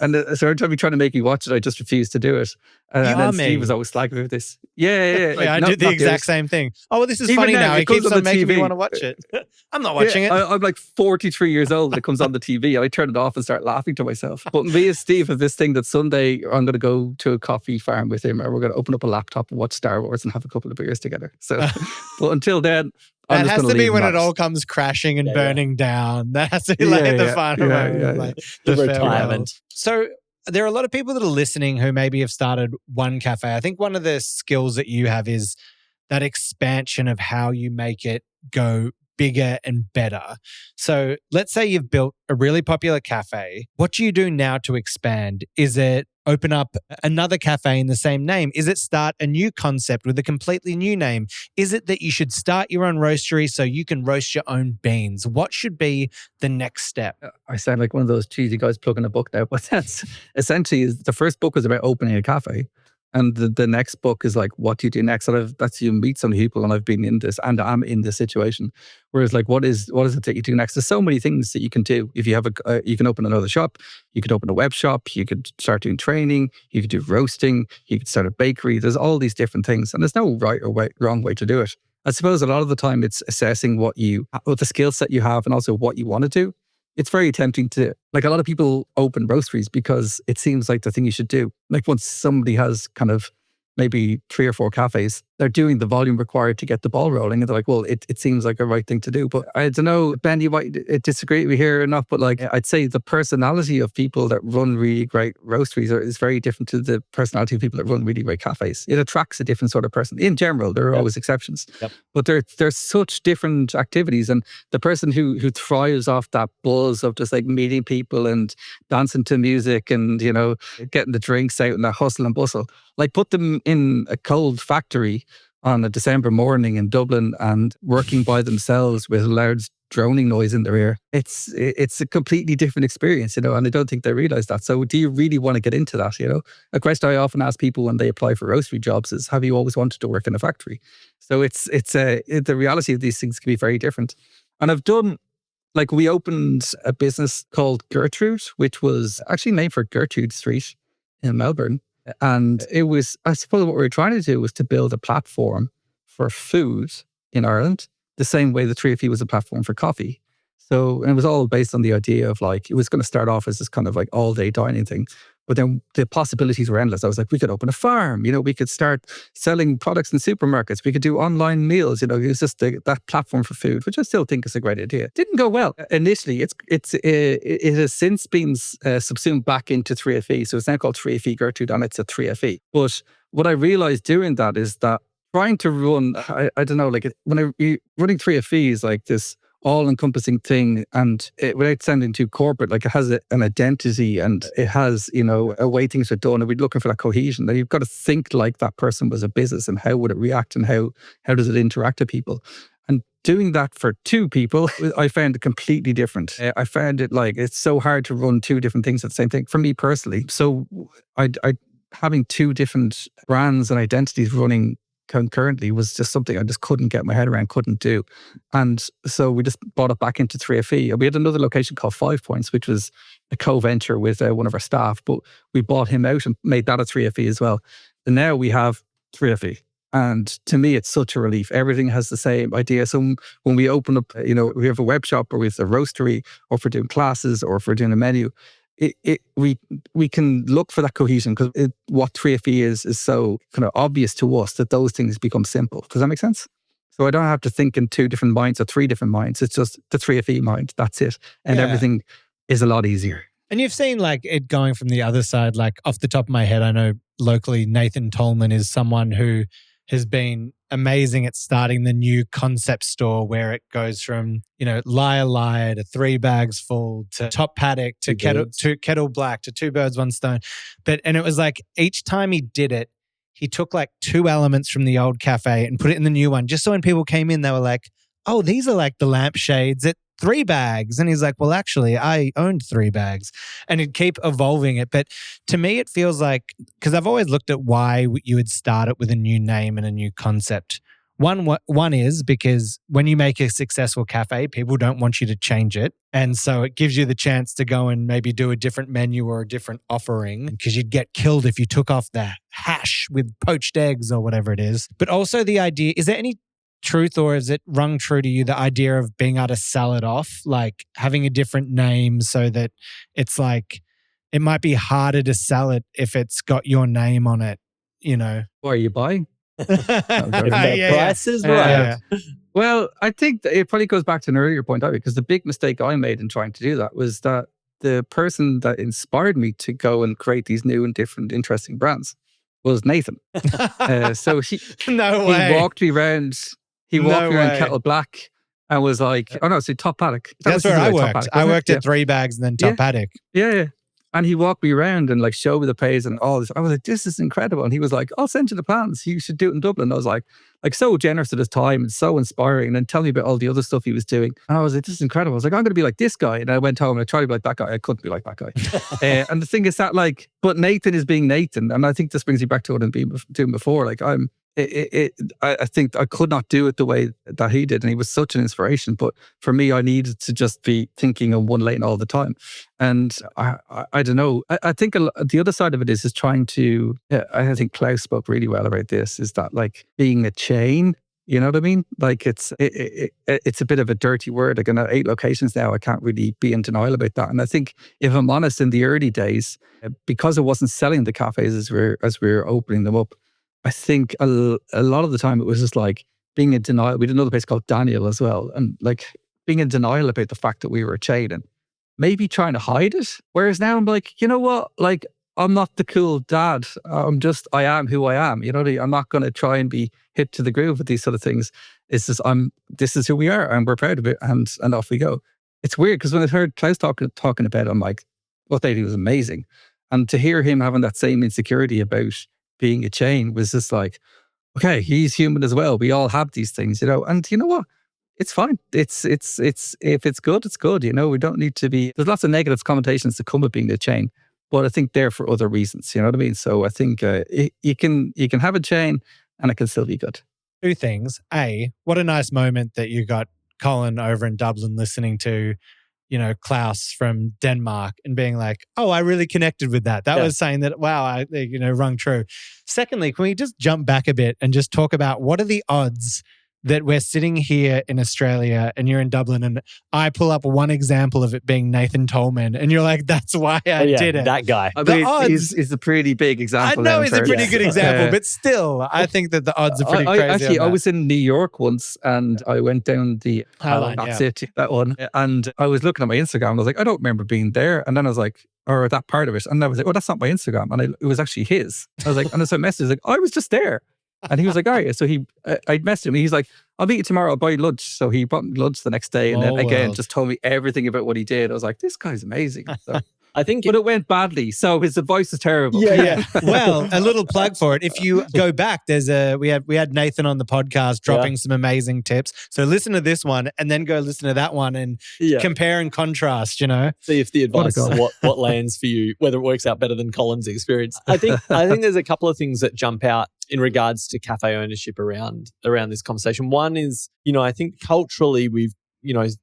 And so every time he tried to make me watch it, I just refused to do it. And then Steve was always slagging me with this. Yeah. Like, I did the exact same thing. Oh, well, this is funny now. It keeps on making me want to watch it. I'm not watching it. I'm like 43 years old and it comes on the TV and I turn it off and start laughing to myself. But me and Steve have this thing that Sunday I'm going to go to a coffee farm with him and we're going to open up a laptop and watch Star Wars and have a couple of beers together. So, but until then, that has to be when it all comes crashing and burning down. That has to be like the final moment, like the retirement. So there are a lot of people that are listening who maybe have started one cafe. I think one of the skills that you have is that expansion of how you make it go bigger and better. So let's say you've built a really popular cafe. What do you do now to expand? Is it open up another cafe in the same name? Is it start a new concept with a completely new name? Is it that you should start your own roastery so you can roast your own beans? What should be the next step? I sound like one of those cheesy guys plugging a book now, but that's essentially the first book was about opening a cafe. And the next book is like, what do you do next? And that's you meet some people, and I've been in this, and I'm in this situation. Whereas, like, what is it that you do next? There's so many things that you can do. If you have you can open another shop, you could open a web shop, you could start doing training, you could do roasting, you could start a bakery. There's all these different things, and there's no right or wrong way to do it. I suppose a lot of the time it's assessing what the skill set you have, and also what you want to do. It's very tempting to, like, a lot of people open roasteries because it seems like the thing you should do. Like, once somebody has kind of maybe 3 or 4 cafes, they're doing the volume required to get the ball rolling. And they're like, well, it seems like a right thing to do. But I don't know, Ben, you might disagree with me here or not, but like, I'd say the personality of people that run really great roasteries is very different to the personality of people that run really great cafes. It attracts a different sort of person. In general, there are always exceptions. Yep. But there's such different activities. And the person who thrives off that buzz of just like meeting people and dancing to music and, you know, getting the drinks out and that hustle and bustle, like, put them in a cold factory on a December morning in Dublin and working by themselves with a loud droning noise in their ear. It's a completely different experience, you know, and I don't think they realize that. So do you really want to get into that, you know? A question I often ask people when they apply for roastery jobs is, have you always wanted to work in a factory? So the reality of these things can be very different. And I've done, like, we opened a business called Gertrude, which was actually named for Gertrude Street in Melbourne. And it was, I suppose what we were trying to do was to build a platform for food in Ireland, the same way the 3FE was a platform for coffee. So, and it was all based on the idea of, like, it was going to start off as this kind of like all day dining thing. But then the possibilities were endless. I was like, we could open a farm, you know, we could start selling products in supermarkets. We could do online meals, you know, it was just that platform for food, which I still think is a great idea. Didn't go well. Initially, it has since been subsumed back into 3FE. So it's now called 3FE Gertrude, and it's a 3FE. But what I realized doing that is that trying to run, I don't know, like, running 3FE is like this all-encompassing thing, and without sounding too corporate, like, it has an identity, and it has, you know, a way things are done, and we're looking for that cohesion. That you've got to think like that person was a business, and how would it react, and how does it interact with people. And doing that for 2 people, I found it completely different. I found it like, it's so hard to run 2 different things at the same thing, for me personally. So I having 2 different brands and identities running concurrently was just something I just couldn't get my head around, couldn't do. And so we just brought it back into 3FE. We had another location called 5 Points, which was a co-venture with one of our staff, but we bought him out and made that a 3FE as well. And now we have 3FE. And to me, it's such a relief. Everything has the same idea. So when we open up, you know, we have a web shop, or we have a roastery, or if we're doing classes, or if we're doing a menu, we can look for that cohesion, because what 3FE is so kind of obvious to us that those things become simple. Does that make sense? So I don't have to think in 2 different minds or 3 different minds. It's just the 3FE mind. That's it. And everything is a lot easier. And you've seen, like, it going from the other side. Like, off the top of my head, I know locally Nathan Tolman is someone who has been amazing at starting the new concept store, where it goes from, you know, Liar to 3 bags full to Top Paddock to Kettle Black to 2 birds, 1 stone. And it was like, each time he did it, he took like 2 elements from the old cafe and put it in the new one, just so when people came in, they were like, oh, these are like the lampshades at 3 bags. And he's like, well, actually, I owned 3 bags. And he'd keep evolving it. But to me, it feels like, because I've always looked at why you would start it with a new name and a new concept. One is because when you make a successful cafe, people don't want you to change it. And so it gives you the chance to go and maybe do a different menu or a different offering, because you'd get killed if you took off the hash with poached eggs or whatever it is. But also the idea, is there any truth, or is it rung true to you, the idea of being able to sell it off, like having a different name, so that it's like, it might be harder to sell it if it's got your name on it, you know? What are you buying? If the price is right. Well, I think that it probably goes back to an earlier point, because the big mistake I made in trying to do that was that the person that inspired me to go and create these new and different interesting brands was Nathan. So he walked me around. He walked me around Kettle Black and was like, oh no, so Top Paddock. That's where I worked. I worked at 3 bags and then Top Paddock. Yeah. And he walked me around and like showed me the page and all this. I was like, this is incredible. And he was like, I'll send you the plans. You should do it in Dublin. I was like so generous at his time and so inspiring. And then tell me about all the other stuff he was doing. And I was like, this is incredible. I was like, I'm going to be like this guy. And I went home and I tried to be like that guy. I couldn't be like that guy. And the thing is that like, but Nathan is being Nathan. And I think this brings you back to what I'm doing before. Like I think I could not do it the way that he did. And he was such an inspiration. But for me, I needed to just be thinking on one lane all the time. And I don't know. I think the other side of it is trying to, I think Klaus spoke really well about this, is that like being a chain, you know what I mean? Like it's a bit of a dirty word. Like in 8 locations now, I can't really be in denial about that. And I think if I'm honest, in the early days, because I wasn't selling the cafes as we were opening them up, I think a lot of the time it was just like being in denial. We did another place called Daniel as well. And like being in denial about the fact that we were a chain and maybe trying to hide it. Whereas now I'm like, you know what? Like, I'm not the cool dad. I am who I am. You know, I'm not going to try and be hit to the groove with these sort of things. It's just, this is who we are and we're proud of it and off we go. It's weird because when I heard Klaus talking about it, I'm like, what they do is amazing. And to hear him having that same insecurity about being a chain was just like, okay, he's human as well. We all have these things, you know, and you know what? It's fine. It's if it's good, it's good. You know, we don't need to be, there's lots of negative connotations that come with being a chain, but I think they're for other reasons, you know what I mean? So I think you can have a chain and it can still be good. 2 things. A, what a nice moment that you got Colin over in Dublin listening to, you know, Klaus from Denmark and being like, oh, I really connected with that. That was saying that, wow, I, you know, rung true. Secondly, can we just jump back a bit and just talk about what are the odds that we're sitting here in Australia and you're in Dublin and I pull up one example of it being Nathan Tolman and you're like, that's why I did it. That guy. I The mean, odds, he's a pretty big example. I know he's a pretty good example, but still, I think that the odds are pretty crazy. Actually, I was in New York once and I went down the Highline, that's it, that one. And I was looking at my Instagram and I was like, I don't remember being there. And then I was like, or that part of it. And I was like, oh, that's not my Instagram. And it was actually his. I was like, and so I messaged, like, I was just there. And he was like, all right. So I messaged him. He's like, I'll meet you tomorrow. I'll buy you lunch. So he bought me lunch the next day. And then again, just told me everything about what he did. I was like, this guy's amazing. So, I think but it went badly. So his advice is terrible. Yeah. Well, a little plug for it. If you go back, we had Nathan on the podcast dropping some amazing tips. So listen to this one and then go listen to that one and compare and contrast, you know. See if the advice what lands for you, whether it works out better than Colin's experience. I think there's a couple of things that jump out in regards to cafe ownership around this conversation. One is, you know, I think culturally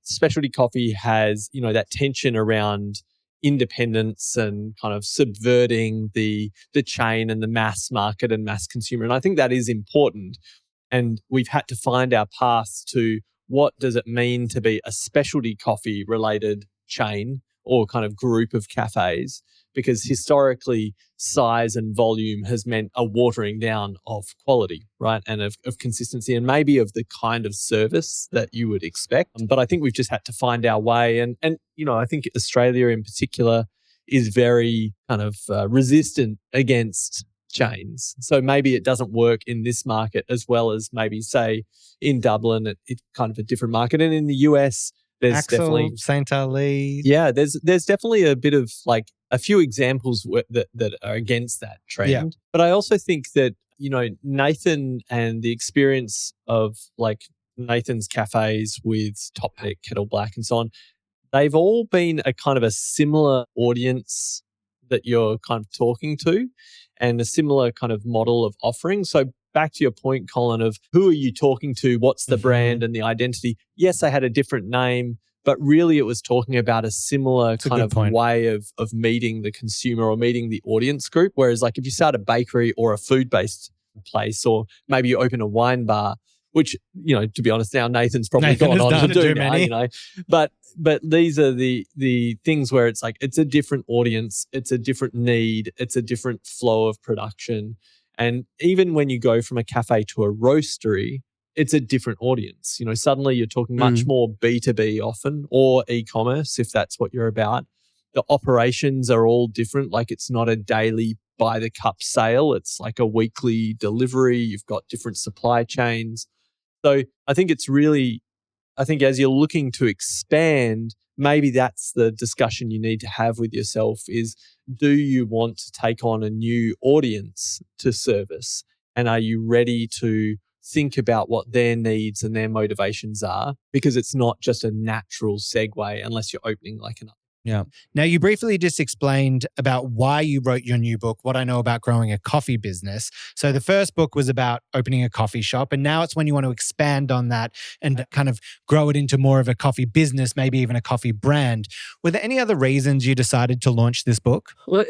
specialty coffee has, you know, that tension around independence and kind of subverting the chain and the mass market and mass consumer. And I think that is important. And we've had to find our path to what does it mean to be a specialty coffee related chain or kind of group of cafes, because historically size and volume has meant a watering down of quality, right? And of consistency and maybe of the kind of service that you would expect. But I think we've just had to find our way. And you know, I think Australia in particular is very kind of resistant against chains. So maybe it doesn't work in this market as well as maybe say in Dublin, it's kind of a different market. And in the US, there's Axel, definitely St. Ali. Yeah, there's definitely a bit of like a few examples that are against that trend. Yeah. But I also think that, you know, Nathan and the experience of like Nathan's cafes with Top Pet, Kettle Black and so on, they've all been a kind of a similar audience that you're kind of talking to and a similar kind of model of offering. So back to your point, Colin, of who are you talking to? What's the brand and the identity? Yes, they had a different name, but really it was talking about a similar kind of way of meeting the consumer or meeting the audience group. Whereas like if you start a bakery or a food-based place, or maybe you open a wine bar, which, you know, to be honest now, Nathan's probably gone on to do now, you know. But these are the things where it's like it's a different audience, it's a different need, it's a different flow of production. And even when you go from a cafe to a roastery, it's a different audience. You know, suddenly you're talking much more B2B often, or e-commerce if that's what you're about. The operations are all different. Like it's not a daily by the cup sale. It's like a weekly delivery. You've got different supply chains. So I think it's really I think as you're looking to expand, maybe that's the discussion you need to have with yourself is, do you want to take on a new audience to service? And are you ready to think about what their needs and their motivations are? Because it's not just a natural segue unless you're opening like an. Yeah. Now, you briefly just explained about why you wrote your new book, What I Know About Growing a Coffee Business. So the first book was about opening a coffee shop, and now it's when you want to expand on that and kind of grow it into more of a coffee business, maybe even a coffee brand. Were there any other reasons you decided to launch this book? Well,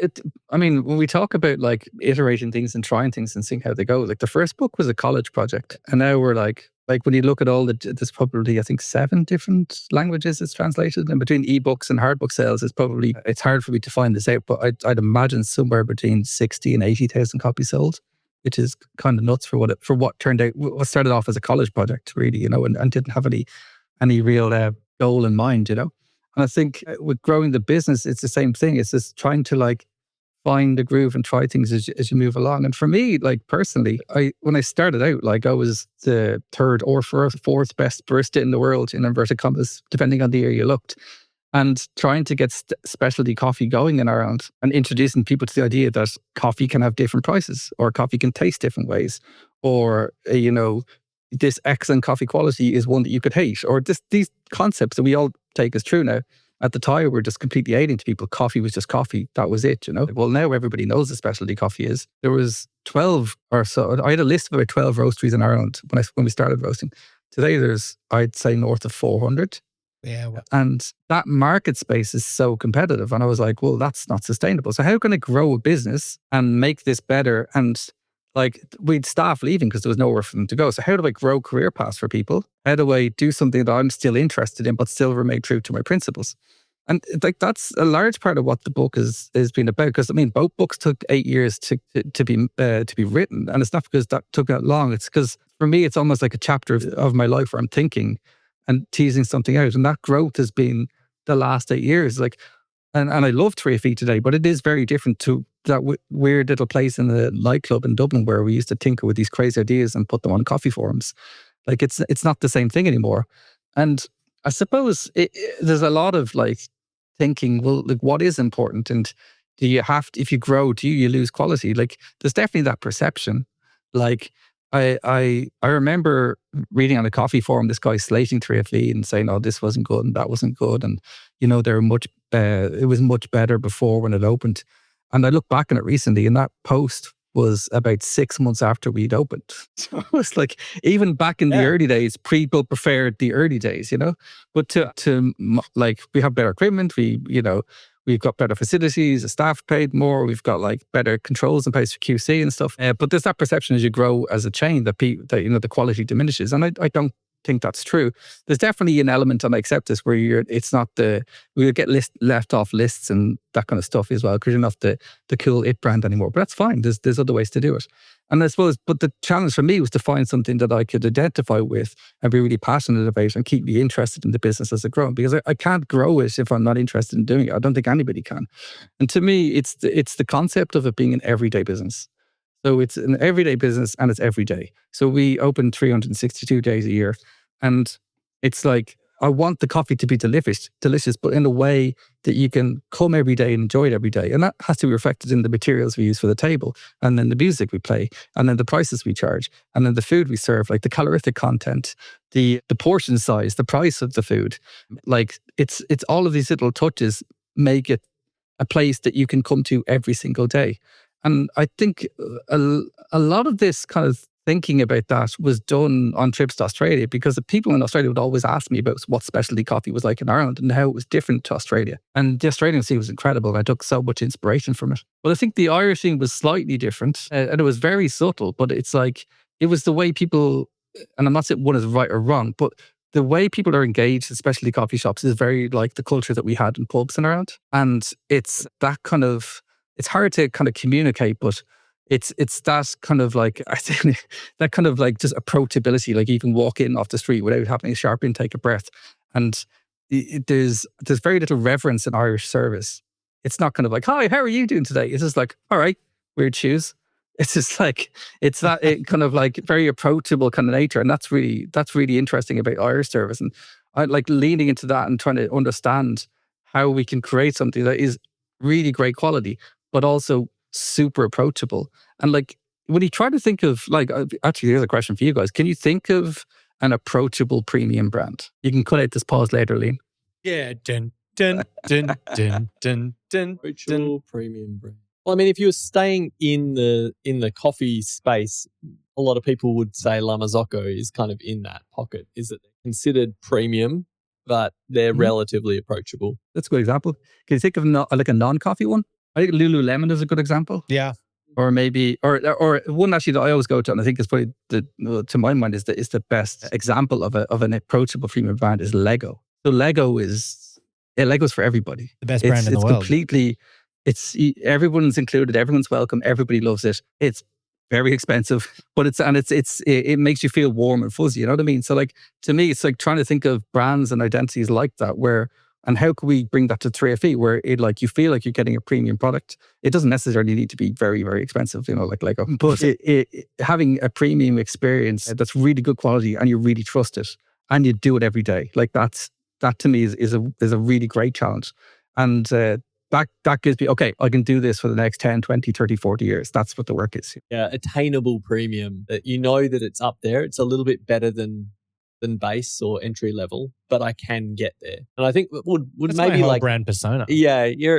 when we talk about like iterating things and trying things and seeing how they go, like the first book was a college project, and now we're like when you look at all there's probably, I think, 7 different languages it's translated, and between ebooks and hard book sales, it's hard for me to find this out, but I'd imagine somewhere between 60 and 80,000 copies sold, which is kind of nuts for what turned out, what started off as a college project, really, and didn't have any real goal in mind, And I think with growing the business, it's the same thing. It's just trying to like find the groove and try things as you move along. And for me, like personally, when I started out, like I was the 3rd or 4th best barista in the world, in inverted commas, depending on the year you looked. And trying to get specialty coffee going in Ireland and introducing people to the idea that coffee can have different prices, or coffee can taste different ways, or, this excellent coffee quality is one that you could hate, or these concepts that we all take as true now. At the time, we're just completely alien to people. Coffee was just coffee. That was it, Well, now everybody knows what specialty coffee is. There was 12 or so. I had a list of about 12 roasteries in Ireland when we started roasting. Today, there's, I'd say, north of 400. Yeah. Well. And that market space is so competitive. And I was like, well, that's not sustainable. So how can I grow a business and make this better? And like, we'd staff leaving because there was nowhere for them to go. So how do I grow career paths for people? How do I do something that I'm still interested in, but still remain true to my principles? And like, that's a large part of what the book has been about. Because both books took 8 years to be written, and it's not because that took that long. It's because for me, it's almost like a chapter of my life where I'm thinking and teasing something out, and that growth has been the last 8 years. Like, and I love 3 Feet today, but it is very different to that weird little place in the nightclub in Dublin where we used to tinker with these crazy ideas and put them on coffee forums. Like, it's not the same thing anymore. And I suppose there's a lot of like thinking, well, like, what is important? And do you have to, if you grow, do you lose quality? Like, there's definitely that perception. Like, I remember reading on a coffee forum, this guy slating 3FE and saying, oh, this wasn't good and that wasn't good. And, they were it was much better before when it opened. And I look back on it recently, and that post was about 6 months after we'd opened. So it was like, even back in the early days, people preferred the early days, But to like, we have better equipment, we've got better facilities, the staff paid more, we've got like better controls in place for QC and stuff. But there's that perception as you grow as a chain that the quality diminishes, and I don't think that's true. There's definitely an element, and I accept this, where it's not we'll get left off lists and that kind of stuff as well, because you're not the cool it brand anymore. But that's fine. There's other ways to do it. And I suppose, but the challenge for me was to find something that I could identify with and be really passionate about and keep me interested in the business as it grows, because I can't grow it if I'm not interested in doing it. I don't think anybody can. And to me, it's the concept of it being an everyday business. So it's an everyday business, and it's every day. So we open 362 days a year. And it's like, I want the coffee to be delicious, but in a way that you can come every day and enjoy it every day. And that has to be reflected in the materials we use for the table, and then the music we play, and then the prices we charge, and then the food we serve, like the calorific content, the portion size, the price of the food. Like, it's all of these little touches make it a place that you can come to every single day. And I think a lot of this kind of thinking about that was done on trips to Australia, because the people in Australia would always ask me about what specialty coffee was like in Ireland and how it was different to Australia. And the Australian scene was incredible, and I took so much inspiration from it. But I think the Irish scene was slightly different, and it was very subtle, but it's like, it was the way people, and I'm not saying one is right or wrong, but the way people are engaged in specialty coffee shops is very like the culture that we had in pubs in Ireland. And it's that kind of, it's hard to kind of communicate, but it's that kind of like, I think that kind of like just approachability, like you can walk in off the street without having a sharp intake of breath. And there's very little reverence in Irish service. It's not kind of like, hi, how are you doing today? It's just like, all right, weird shoes. It's just like, it's that it kind of like very approachable kind of nature. And that's really interesting about Irish service. And I like leaning into that and trying to understand how we can create something that is really great quality, but also super approachable. And like, when you try to think of like, actually, here's a question for you guys. Can you think of an approachable premium brand? You can cut out this pause later, Lean. Yeah. Dun, dun, dun, dun, dun, dun, Approachable premium brand. Well, I mean, if you were staying in the coffee space, a lot of people would say La Marzocco is kind of in that pocket. Is it considered premium, but they're relatively approachable? That's a good example. Can you think of like a non-coffee one? I think Lululemon is a good example. Yeah. Or maybe, or one actually that I always go to, and I think it's probably to my mind is the best example of an approachable premium brand is Lego. So Lego's for everybody. The best brand in the world. Everyone's included, everyone's welcome, everybody loves it. It's very expensive, but it makes you feel warm and fuzzy. You know what I mean? So like, to me, it's like trying to think of brands and identities like that, and how can we bring that to 3FE where it like you feel like you're getting a premium product? It doesn't necessarily need to be very, very expensive, like Lego, but having a premium experience that's really good quality and you really trust it and you do it every day. Like that to me is a really great challenge. And that gives me, okay, I can do this for the next 10, 20, 30, 40 years. That's what the work is. Yeah, attainable premium. That you know that it's up there. It's a little bit better than base or entry level, but I can get there. And I think would That's maybe my whole like brand persona. Yeah, you're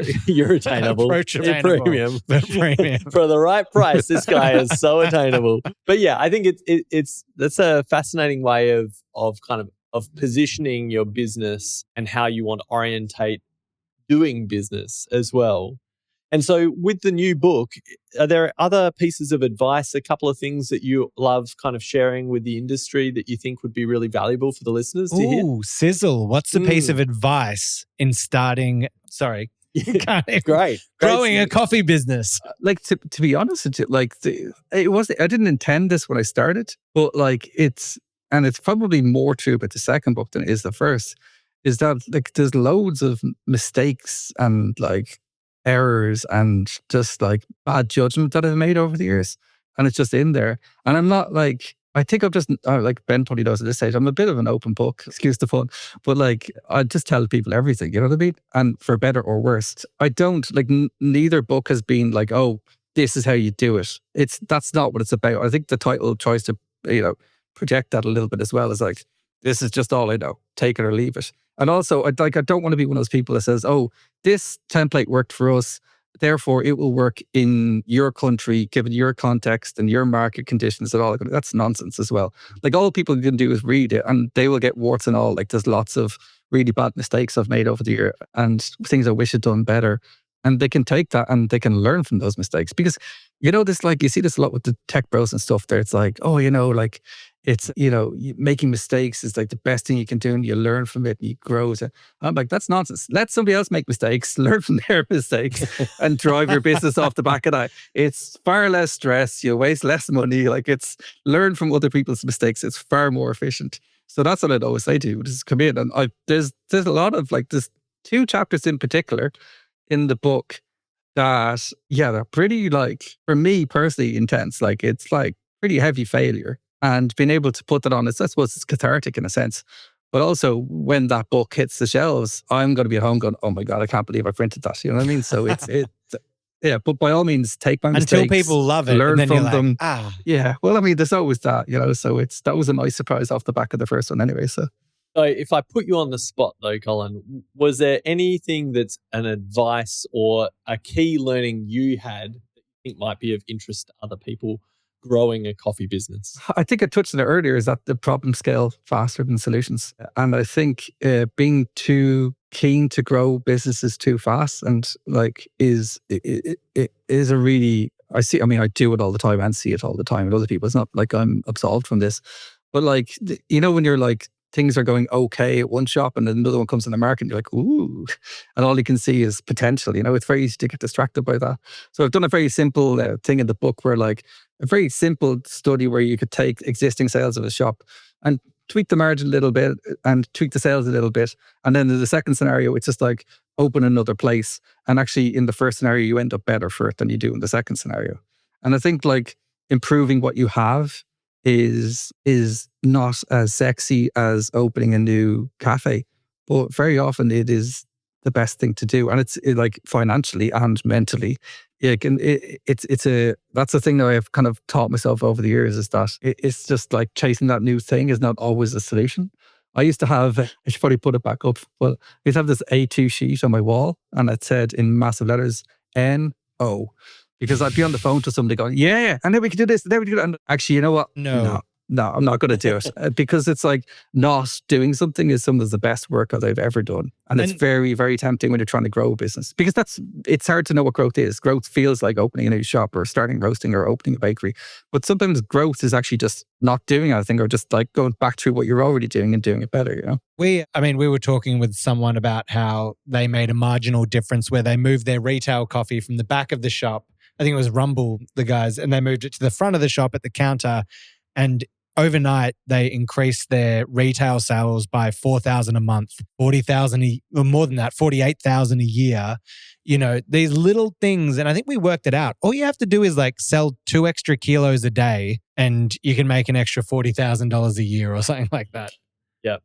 attainable. Approachable. Premium. Premium. For the right price, this guy is so attainable. But yeah, I think that's a fascinating way of positioning your business and how you want to orientate doing business as well. And so with the new book, are there other pieces of advice, a couple of things that you love kind of sharing with the industry that you think would be really valuable for the listeners to hear? Ooh, sizzle. What's the piece of advice in starting, Great. growing a coffee business? Like to be honest, I didn't intend this when I started, but like it's probably more true about the second book than it is the first, is that like there's loads of mistakes and like errors and just like bad judgment that I've made over the years. And it's just in there. And I'm not like, I think I'm just, like Ben probably knows at this stage, I'm a bit of an open book, excuse the fun, but like, I just tell people everything, you know what I mean? And for better or worse, I don't like, neither book has been like, oh, this is how you do it. That's not what it's about. I think the title tries to, project that a little bit as well, as like, this is just all I know, take it or leave it. And also, I don't want to be one of those people that says, oh, this template worked for us, therefore it will work in your country, given your context and your market conditions and all. That's nonsense as well. Like, all people can do is read it and they will get warts and all. Like, there's lots of really bad mistakes I've made over the year and things I wish I'd done better. And they can take that and they can learn from those mistakes. Because, this, like, you see this a lot with the tech bros and stuff there. It's like, oh, like, it's, making mistakes is like the best thing you can do and you learn from it and you grow. I'm like, that's nonsense. Let somebody else make mistakes, learn from their mistakes and drive your business off the back of that. It's far less stress. You waste less money. Like, it's learn from other people's mistakes. It's far more efficient. So that's what I'd always say to you, just come in. And there's a lot of like, there's 2 chapters in particular in the book that, they're pretty, like, for me personally, intense. Like, it's like pretty heavy failure. And being able to put that on, I suppose it's cathartic in a sense. But also, when that book hits the shelves, I'm going to be at home going, oh my God, I can't believe I printed that. You know what I mean? So but by all means, take my mistakes. Until people love it. Learn and then from you're like, them. Yeah. Well, I mean, there's always that, so that was a nice surprise off the back of the first one anyway. So if I put you on the spot though, Colin, was there anything that's an advice or a key learning you had that you think might be of interest to other people growing a coffee business? I think I touched on it earlier, is that the problems scale faster than solutions. And I think being too keen to grow businesses too fast and like is a really, I do it all the time and see it all the time with other people. It's not like I'm absolved from this, but like, when you're like, things are going okay at one shop and then another one comes in the market and you're like, ooh, and all you can see is potential. It's very easy to get distracted by that. So I've done a very simple thing in the book where like a very simple study where you could take existing sales of a shop and tweak the margin a little bit and tweak the sales a little bit. And then in the second scenario, it's just like open another place. And actually in the first scenario, you end up better for it than you do in the second scenario. And I think like improving what you have is not as sexy as opening a new cafe, but very often it is the best thing to do. And it's like financially and mentally. That's the thing that I've kind of taught myself over the years, is that it's just like chasing that new thing is not always a solution. I used to have, I should probably put it back up. Well, I used to have this A2 sheet on my wall, and it said in massive letters, NO. Because I'd be on the phone to somebody going, yeah, and then we can do this, and then we can do that. And actually, you know what? No, I'm not going to do it. Because it's like not doing something is some of the best work that I've ever done. And it's very, very tempting when you're trying to grow a business. Because it's hard to know what growth is. Growth feels like opening a new shop or starting roasting or opening a bakery. But sometimes growth is actually just not doing anything, or just like going back through what you're already doing and doing it better, you know? We were talking with someone about how they made a marginal difference where they moved their retail coffee from the back of the shop. I think it was Rumble, the guys, and they moved it to the front of the shop at the counter. And overnight, they increased their retail sales by 4,000 a month, 40,000, or more than that, 48,000 a year. You know, these little things. And I think we worked it out. All you have to do is like sell 2 extra kilos a day and you can make an extra $40,000 a year or something like that. Yeah.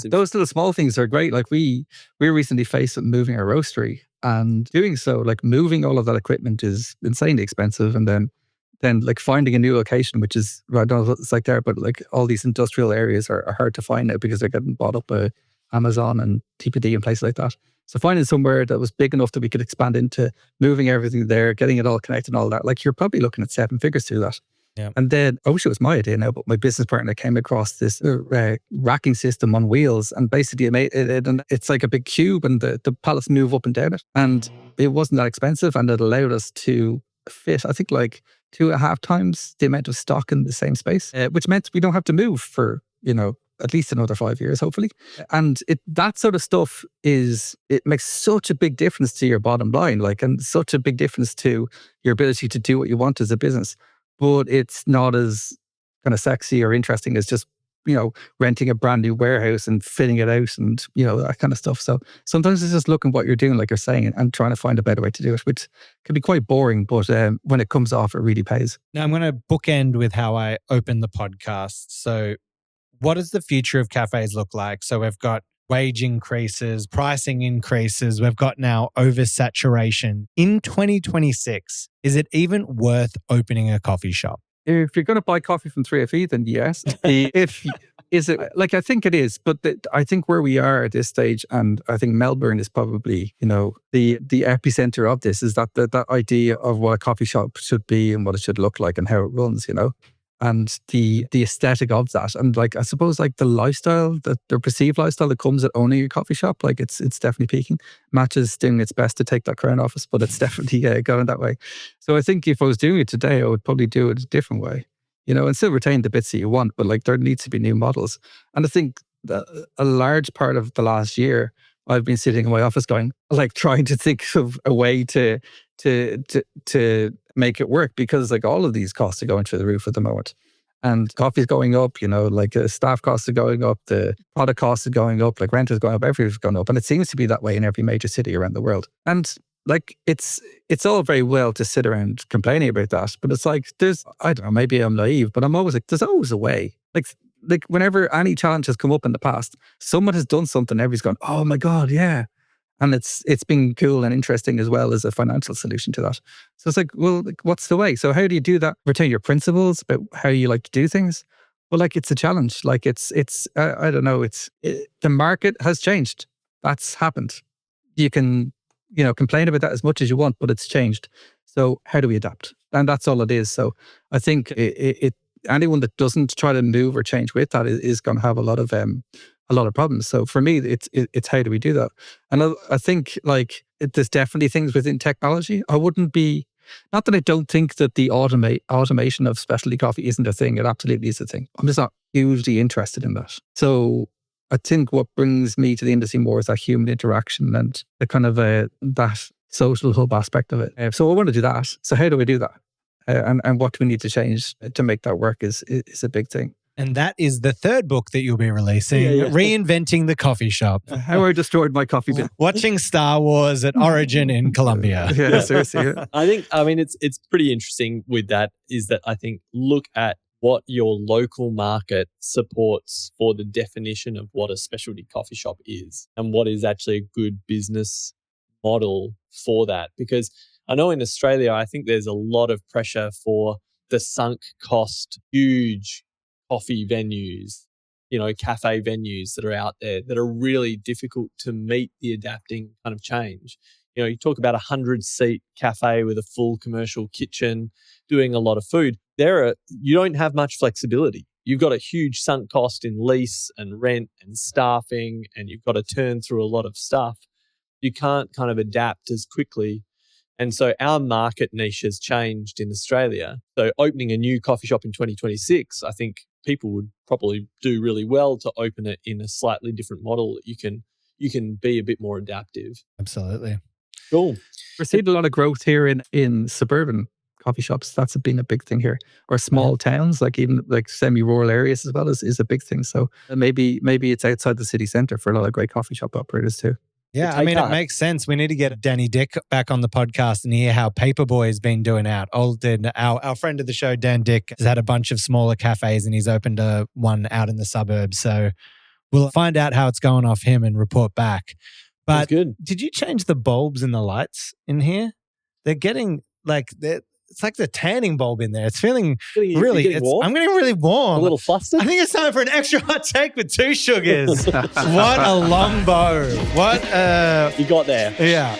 Those little small things are great. Like we were recently faced with moving our roastery, and doing so, like moving all of that equipment is insanely expensive. And then like finding a new location, which is, I don't know what it's like there, but like all these industrial areas are hard to find now because they're getting bought up by Amazon and TPD and places like that. So finding somewhere that was big enough that we could expand into, moving everything there, getting it all connected and all that, like you're probably looking at 7 figures to do that. Yeah. And then, I wish it was my idea now, but my business partner came across this racking system on wheels, and basically it made it, and it's like a big cube, and the pallets move up and down it. And it wasn't that expensive, and it allowed us to fit, I think, like 2.5 times the amount of stock in the same space, which meant we don't have to move for, at least another 5 years, hopefully. And that sort of stuff it makes such a big difference to your bottom line, like, and such a big difference to your ability to do what you want as a business. But it's not as kind of sexy or interesting as just, renting a brand new warehouse and fitting it out and, that kind of stuff. So sometimes it's just looking what you're doing, like you're saying, and trying to find a better way to do it, which can be quite boring, but when it comes off, it really pays. Now, I'm going to bookend with how I open the podcast. So what does the future of cafes look like? So we've got wage increases, pricing increases. We've got now oversaturation. In 2026, is it even worth opening a coffee shop? If you're going to buy coffee from 3FE, then yes. Is it, like, I think it is, but I think where we are at this stage, and I think Melbourne is probably, the epicenter of this, is that idea of what a coffee shop should be and what it should look like and how it runs, and the aesthetic of that. And like, I suppose like the lifestyle, the perceived lifestyle that comes at owning a coffee shop, like it's definitely peaking. Match is doing its best to take that crown off us, but it's definitely going that way. So I think if I was doing it today, I would probably do it a different way, and still retain the bits that you want, but like there needs to be new models. And I think that a large part of the last year, I've been sitting in my office going, like, trying to think of a way to make it work, because like all of these costs are going through the roof at the moment, and coffee's going up, staff costs are going up, the product costs are going up, like rent is going up, everything's going up. And it seems to be that way in every major city around the world. And like, it's all very well to sit around complaining about that, but it's like, I don't know, maybe I'm naive, but I'm always like, there's always a way. Like whenever any challenge has come up in the past, someone has done something, everybody's gone, oh my God, yeah. And it's been cool and interesting, as well as a financial solution to that. So it's like, well, like, what's the way? So how do you do that? Retain your principles about how you like to do things. Well, like, it's a challenge. Like it's I don't know. The market has changed. That's happened. You can, complain about that as much as you want, but it's changed. So how do we adapt? And that's all it is. So I think anyone that doesn't try to move or change with that is going to have a lot of problems. So for me, it's how do we do that? And I think like there's definitely things within technology. I wouldn't be, not that I don't think that the automation of specialty coffee isn't a thing. It absolutely is a thing. I'm just not hugely interested in that. So I think what brings me to the industry more is that human interaction and the kind of that social hub aspect of it. So I want to do that. So how do we do that? And what do we need to change to make that work is a big thing. And that is the third book that you'll be releasing, Reinventing the Coffee Shop. How I destroyed my coffee bin. Watching Star Wars at Origin in Colombia. Yeah, seriously. Yeah. I mean, it's pretty interesting with that is that I think look at what your local market supports for the definition of what a specialty coffee shop is and what is actually a good business model for that. Because I know in Australia, I think there's a lot of pressure for the sunk cost, huge coffee venues, cafe venues that are out there that are really difficult to meet the adapting kind of change. You talk about 100-seat cafe with a full commercial kitchen doing a lot of food. You don't have much flexibility. You've got a huge sunk cost in lease and rent and staffing, and you've got to turn through a lot of stuff. You can't kind of adapt as quickly. And so our market niche has changed in Australia. So opening a new coffee shop in 2026, I think people would probably do really well to open it in a slightly different model that you can be a bit more adaptive. Absolutely. Cool. We're seeing a lot of growth here in suburban coffee shops. That's been a big thing here. Or small towns, like even like semi-rural areas as well is a big thing. So maybe it's outside the city centre for a lot of great coffee shop operators too. Yeah, I mean, it makes sense. We need to get Danny Dick back on the podcast and hear how Paperboy's been doing out. Our friend of the show, Dan Dick, has had a bunch of smaller cafes and he's opened one out in the suburbs. So we'll find out how it's going off him and report back. But did you change the bulbs and the lights in here? They're getting it's like the tanning bulb in there. It's feeling warm? I'm getting really warm. A little flustered? I think it's time for an extra hot take with 2 sugars. What a long bow. You got there. Yeah.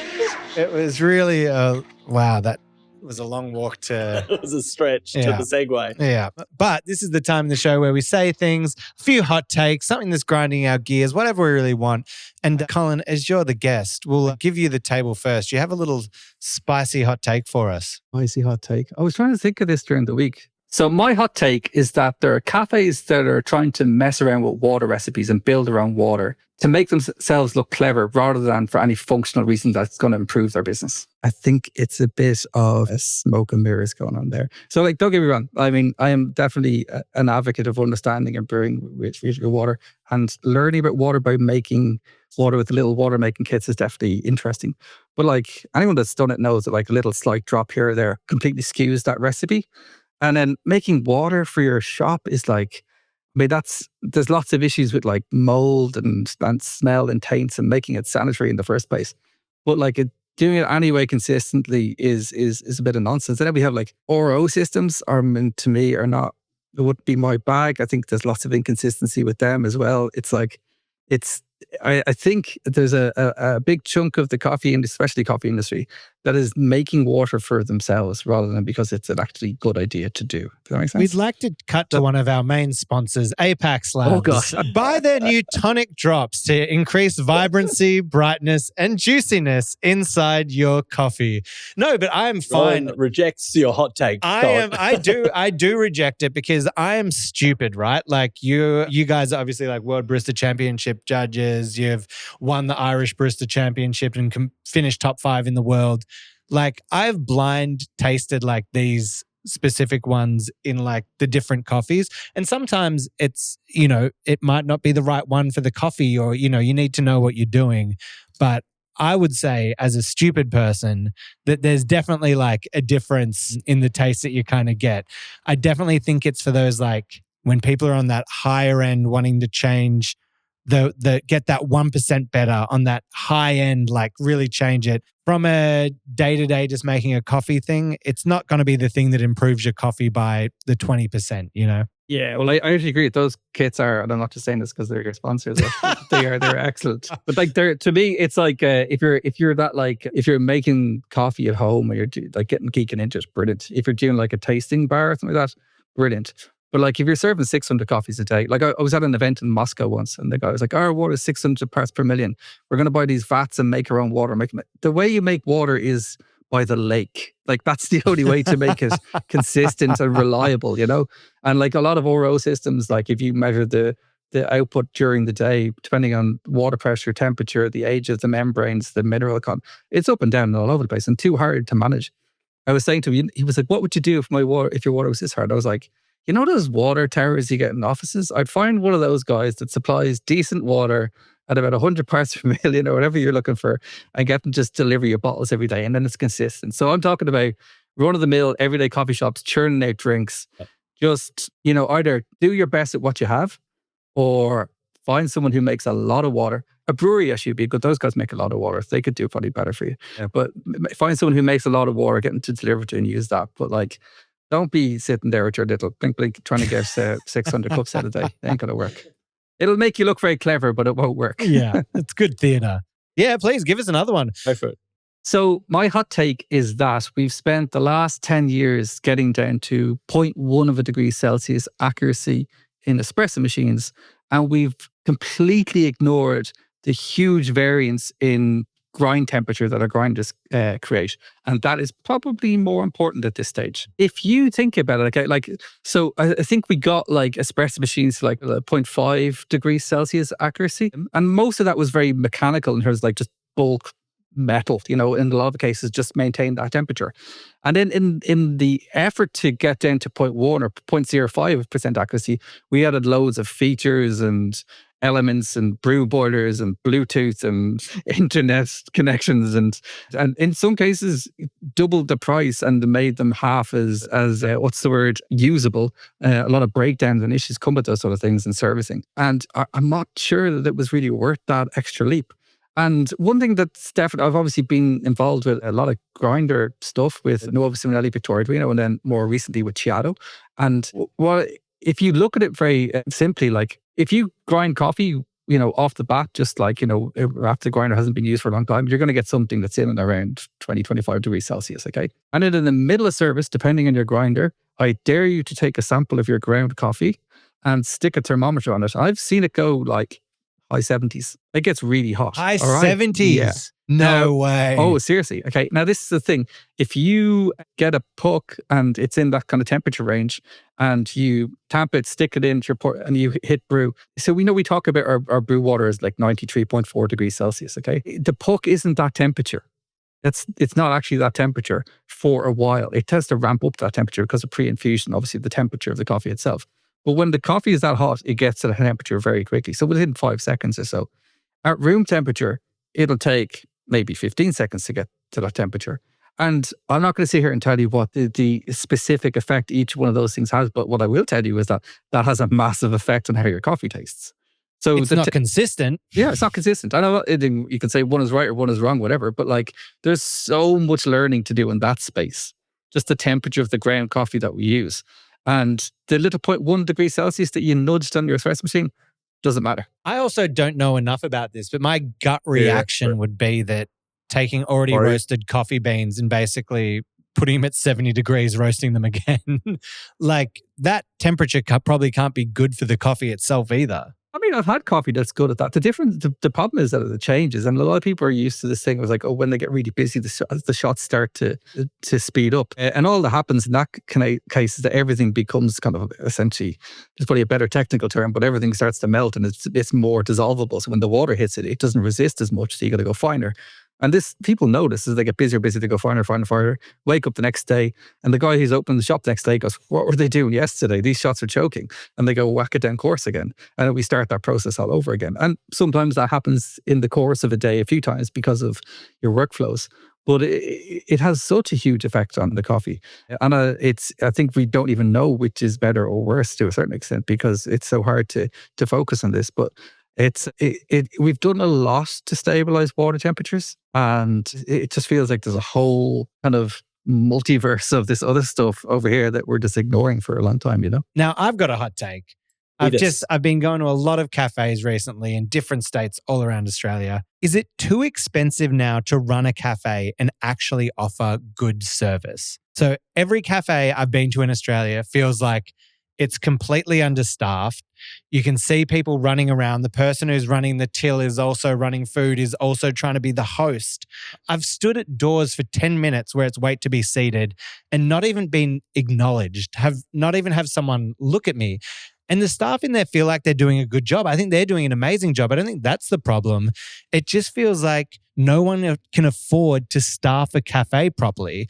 It was really, wow, that was a long walk to... It was a stretch to the segue. Yeah. But this is the time in the show where we say things, a few hot takes, something that's grinding our gears, whatever we really want. And Colin, as you're the guest, we'll give you the table first. You have a little spicy hot take for us. Spicy hot take. I was trying to think of this during the week. So my hot take is that there are cafes that are trying to mess around with water recipes and build their own water to make themselves look clever rather than for any functional reason that's going to improve their business. I think it's a bit of a smoke and mirrors going on there. So don't get me wrong. I mean, I am definitely an advocate of understanding and brewing with water, and learning about water by making water with little water making kits is definitely interesting. But anyone that's done it knows that a little slight drop here or there completely skews that recipe. And then making water for your shop is there's lots of issues with mold and smell and taints and making it sanitary in the first place. But doing it anyway consistently is a bit of nonsense. And then we have RO systems to me are not, it wouldn't be my bag. I think there's lots of inconsistency with them as well. I think there's a big chunk of the coffee and especially coffee industry that is making water for themselves rather than because it's an actually good idea to do. Does that make sense? We'd like to cut to one of our main sponsors, Apex Labs. Oh, gosh. Buy their new tonic drops to increase vibrancy, brightness, and juiciness inside your coffee. No, but I am fine. Ryan rejects your hot take. I do reject it because I am stupid, right? You guys are obviously World Barista Championship judges. You've won the Irish Barista Championship and finished top 5 in the world. I've blind tasted these specific ones in the different coffees. And sometimes it's, it might not be the right one for the coffee or, you need to know what you're doing. But I would say as a stupid person that there's definitely a difference in the taste that you kind of get. I definitely think it's for those when people are on that higher end wanting to change the get that 1% better on that high end, really change it. From a day-to-day just making a coffee thing, it's not going to be the thing that improves your coffee by the 20%, Yeah, well, I actually agree. Those kits are, and I'm not just saying this because they're your sponsors. They're excellent. But to me, it's if you're making coffee at home or you're getting geeking into it, brilliant. If you're doing a tasting bar or something like that, brilliant. But if you're serving 600 coffees a day, I was at an event in Moscow once and the guy was like, our water is 600 parts per million. We're going to buy these vats and make our own water. The way you make water is by the lake. That's the only way to make it consistent and reliable, And a lot of RO systems, if you measure the output during the day, depending on water pressure, temperature, the age of the membranes, the mineral content, it's up and down and all over the place and too hard to manage. I was saying to him, he was like, what would you do if your water was this hard? I was like, You know those water towers you get in offices? I'd find one of those guys that supplies decent water at about 100 parts per million or whatever you're looking for, and get them just deliver your bottles every day, and then it's consistent. So I'm talking about run-of-the-mill, everyday coffee shops, churning out drinks. Just, either do your best at what you have or find someone who makes a lot of water. A brewery actually would be good. Those guys make a lot of water. They could do probably better for you. Yeah. But find someone who makes a lot of water, get them to deliver to you and use that. But don't be sitting there with your little blink trying to get 600 cups out a day. It ain't going to work. It'll make you look very clever, but it won't work. Yeah, it's good theatre. Yeah, please give us another one. Go for it. So my hot take is that we've spent the last 10 years getting down to zero 0.1 of a degree Celsius accuracy in espresso machines, and we've completely ignored the huge variance in grind temperature that our grinders create. And that is probably more important at this stage. If you think about it, so I think we got espresso machines to 0.5 degrees Celsius accuracy. And most of that was very mechanical in terms of just bulk metal, in a lot of cases, just maintain that temperature. And then in the effort to get down to 0.1 or 0.05% accuracy, we added loads of features and elements and brew boilers and Bluetooth and internet connections and in some cases doubled the price and made them half as usable. A lot of breakdowns and issues come with those sort of things in servicing. And I'm not sure that it was really worth that extra leap. And one thing that's definitely, I've obviously been involved with a lot of grinder stuff with Nuova Simonelli, Vittorio Arduino, and then more recently with Chiado. And if you look at it very simply, if you grind coffee, off the bat, just after the grinder hasn't been used for a long time, you're going to get something that's in and around 20, 25 degrees Celsius, okay? And then in the middle of service, depending on your grinder, I dare you to take a sample of your ground coffee and stick a thermometer on it. I've seen it go high 70s. It gets really hot. High 70s? Yeah. No way. Oh, seriously. Okay. Now, this is the thing. If you get a puck and it's in that kind of temperature range and you tap it, stick it into your port and you hit brew. So we talk about our brew water is 93.4 degrees Celsius. Okay. The puck isn't that temperature. It's not actually that temperature for a while. It tends to ramp up that temperature because of pre-infusion, obviously the temperature of the coffee itself. But when the coffee is that hot, it gets to the temperature very quickly. So within 5 seconds or so. At room temperature, it'll take maybe 15 seconds to get to that temperature. And I'm not going to sit here and tell you what the specific effect each one of those things has, but what I will tell you is that has a massive effect on how your coffee tastes. So it's not consistent. Yeah, it's not consistent. I know you can say one is right or one is wrong, whatever, but there's so much learning to do in that space. Just the temperature of the ground coffee that we use. And the little 0.1 degrees Celsius that you nudged on your espresso machine doesn't matter. I also don't know enough about this, but my gut reaction would be that taking already roasted coffee beans and basically putting them at 70 degrees, roasting them again, that temperature probably can't be good for the coffee itself either. I mean, I've had coffee that's good at that. The problem is that it changes, and a lot of people are used to this thing. It was when they get really busy, the shots start to speed up, and all that happens in that case is that everything becomes kind of essentially, there's probably a better technical term, but everything starts to melt and it's more dissolvable. So when the water hits it, it doesn't resist as much. So you got to go finer. And people notice as they get busier, they go finer, wake up the next day. And the guy who's opening the shop the next day goes, what were they doing yesterday? These shots are choking. And they go whack it down course again. And then we start that process all over again. And sometimes that happens in the course of a day a few times because of your workflows. But it has such a huge effect on the coffee. And I think we don't even know which is better or worse to a certain extent because it's so hard to focus on this. But we've done a lot to stabilize water temperatures, and it just feels like there's a whole kind of multiverse of this other stuff over here that we're just ignoring for a long time, Now, I've got a hot take. I've been going to a lot of cafes recently in different states all around Australia. Is it too expensive now to run a cafe and actually offer good service? So every cafe I've been to in Australia feels like it's completely understaffed. You can see people running around. The person who's running the till is also running food, is also trying to be the host. I've stood at doors for 10 minutes where it's wait to be seated and not even been acknowledged, not even have someone look at me. And the staff in there feel like they're doing a good job. I think they're doing an amazing job. I don't think that's the problem. It just feels like no one can afford to staff a cafe properly.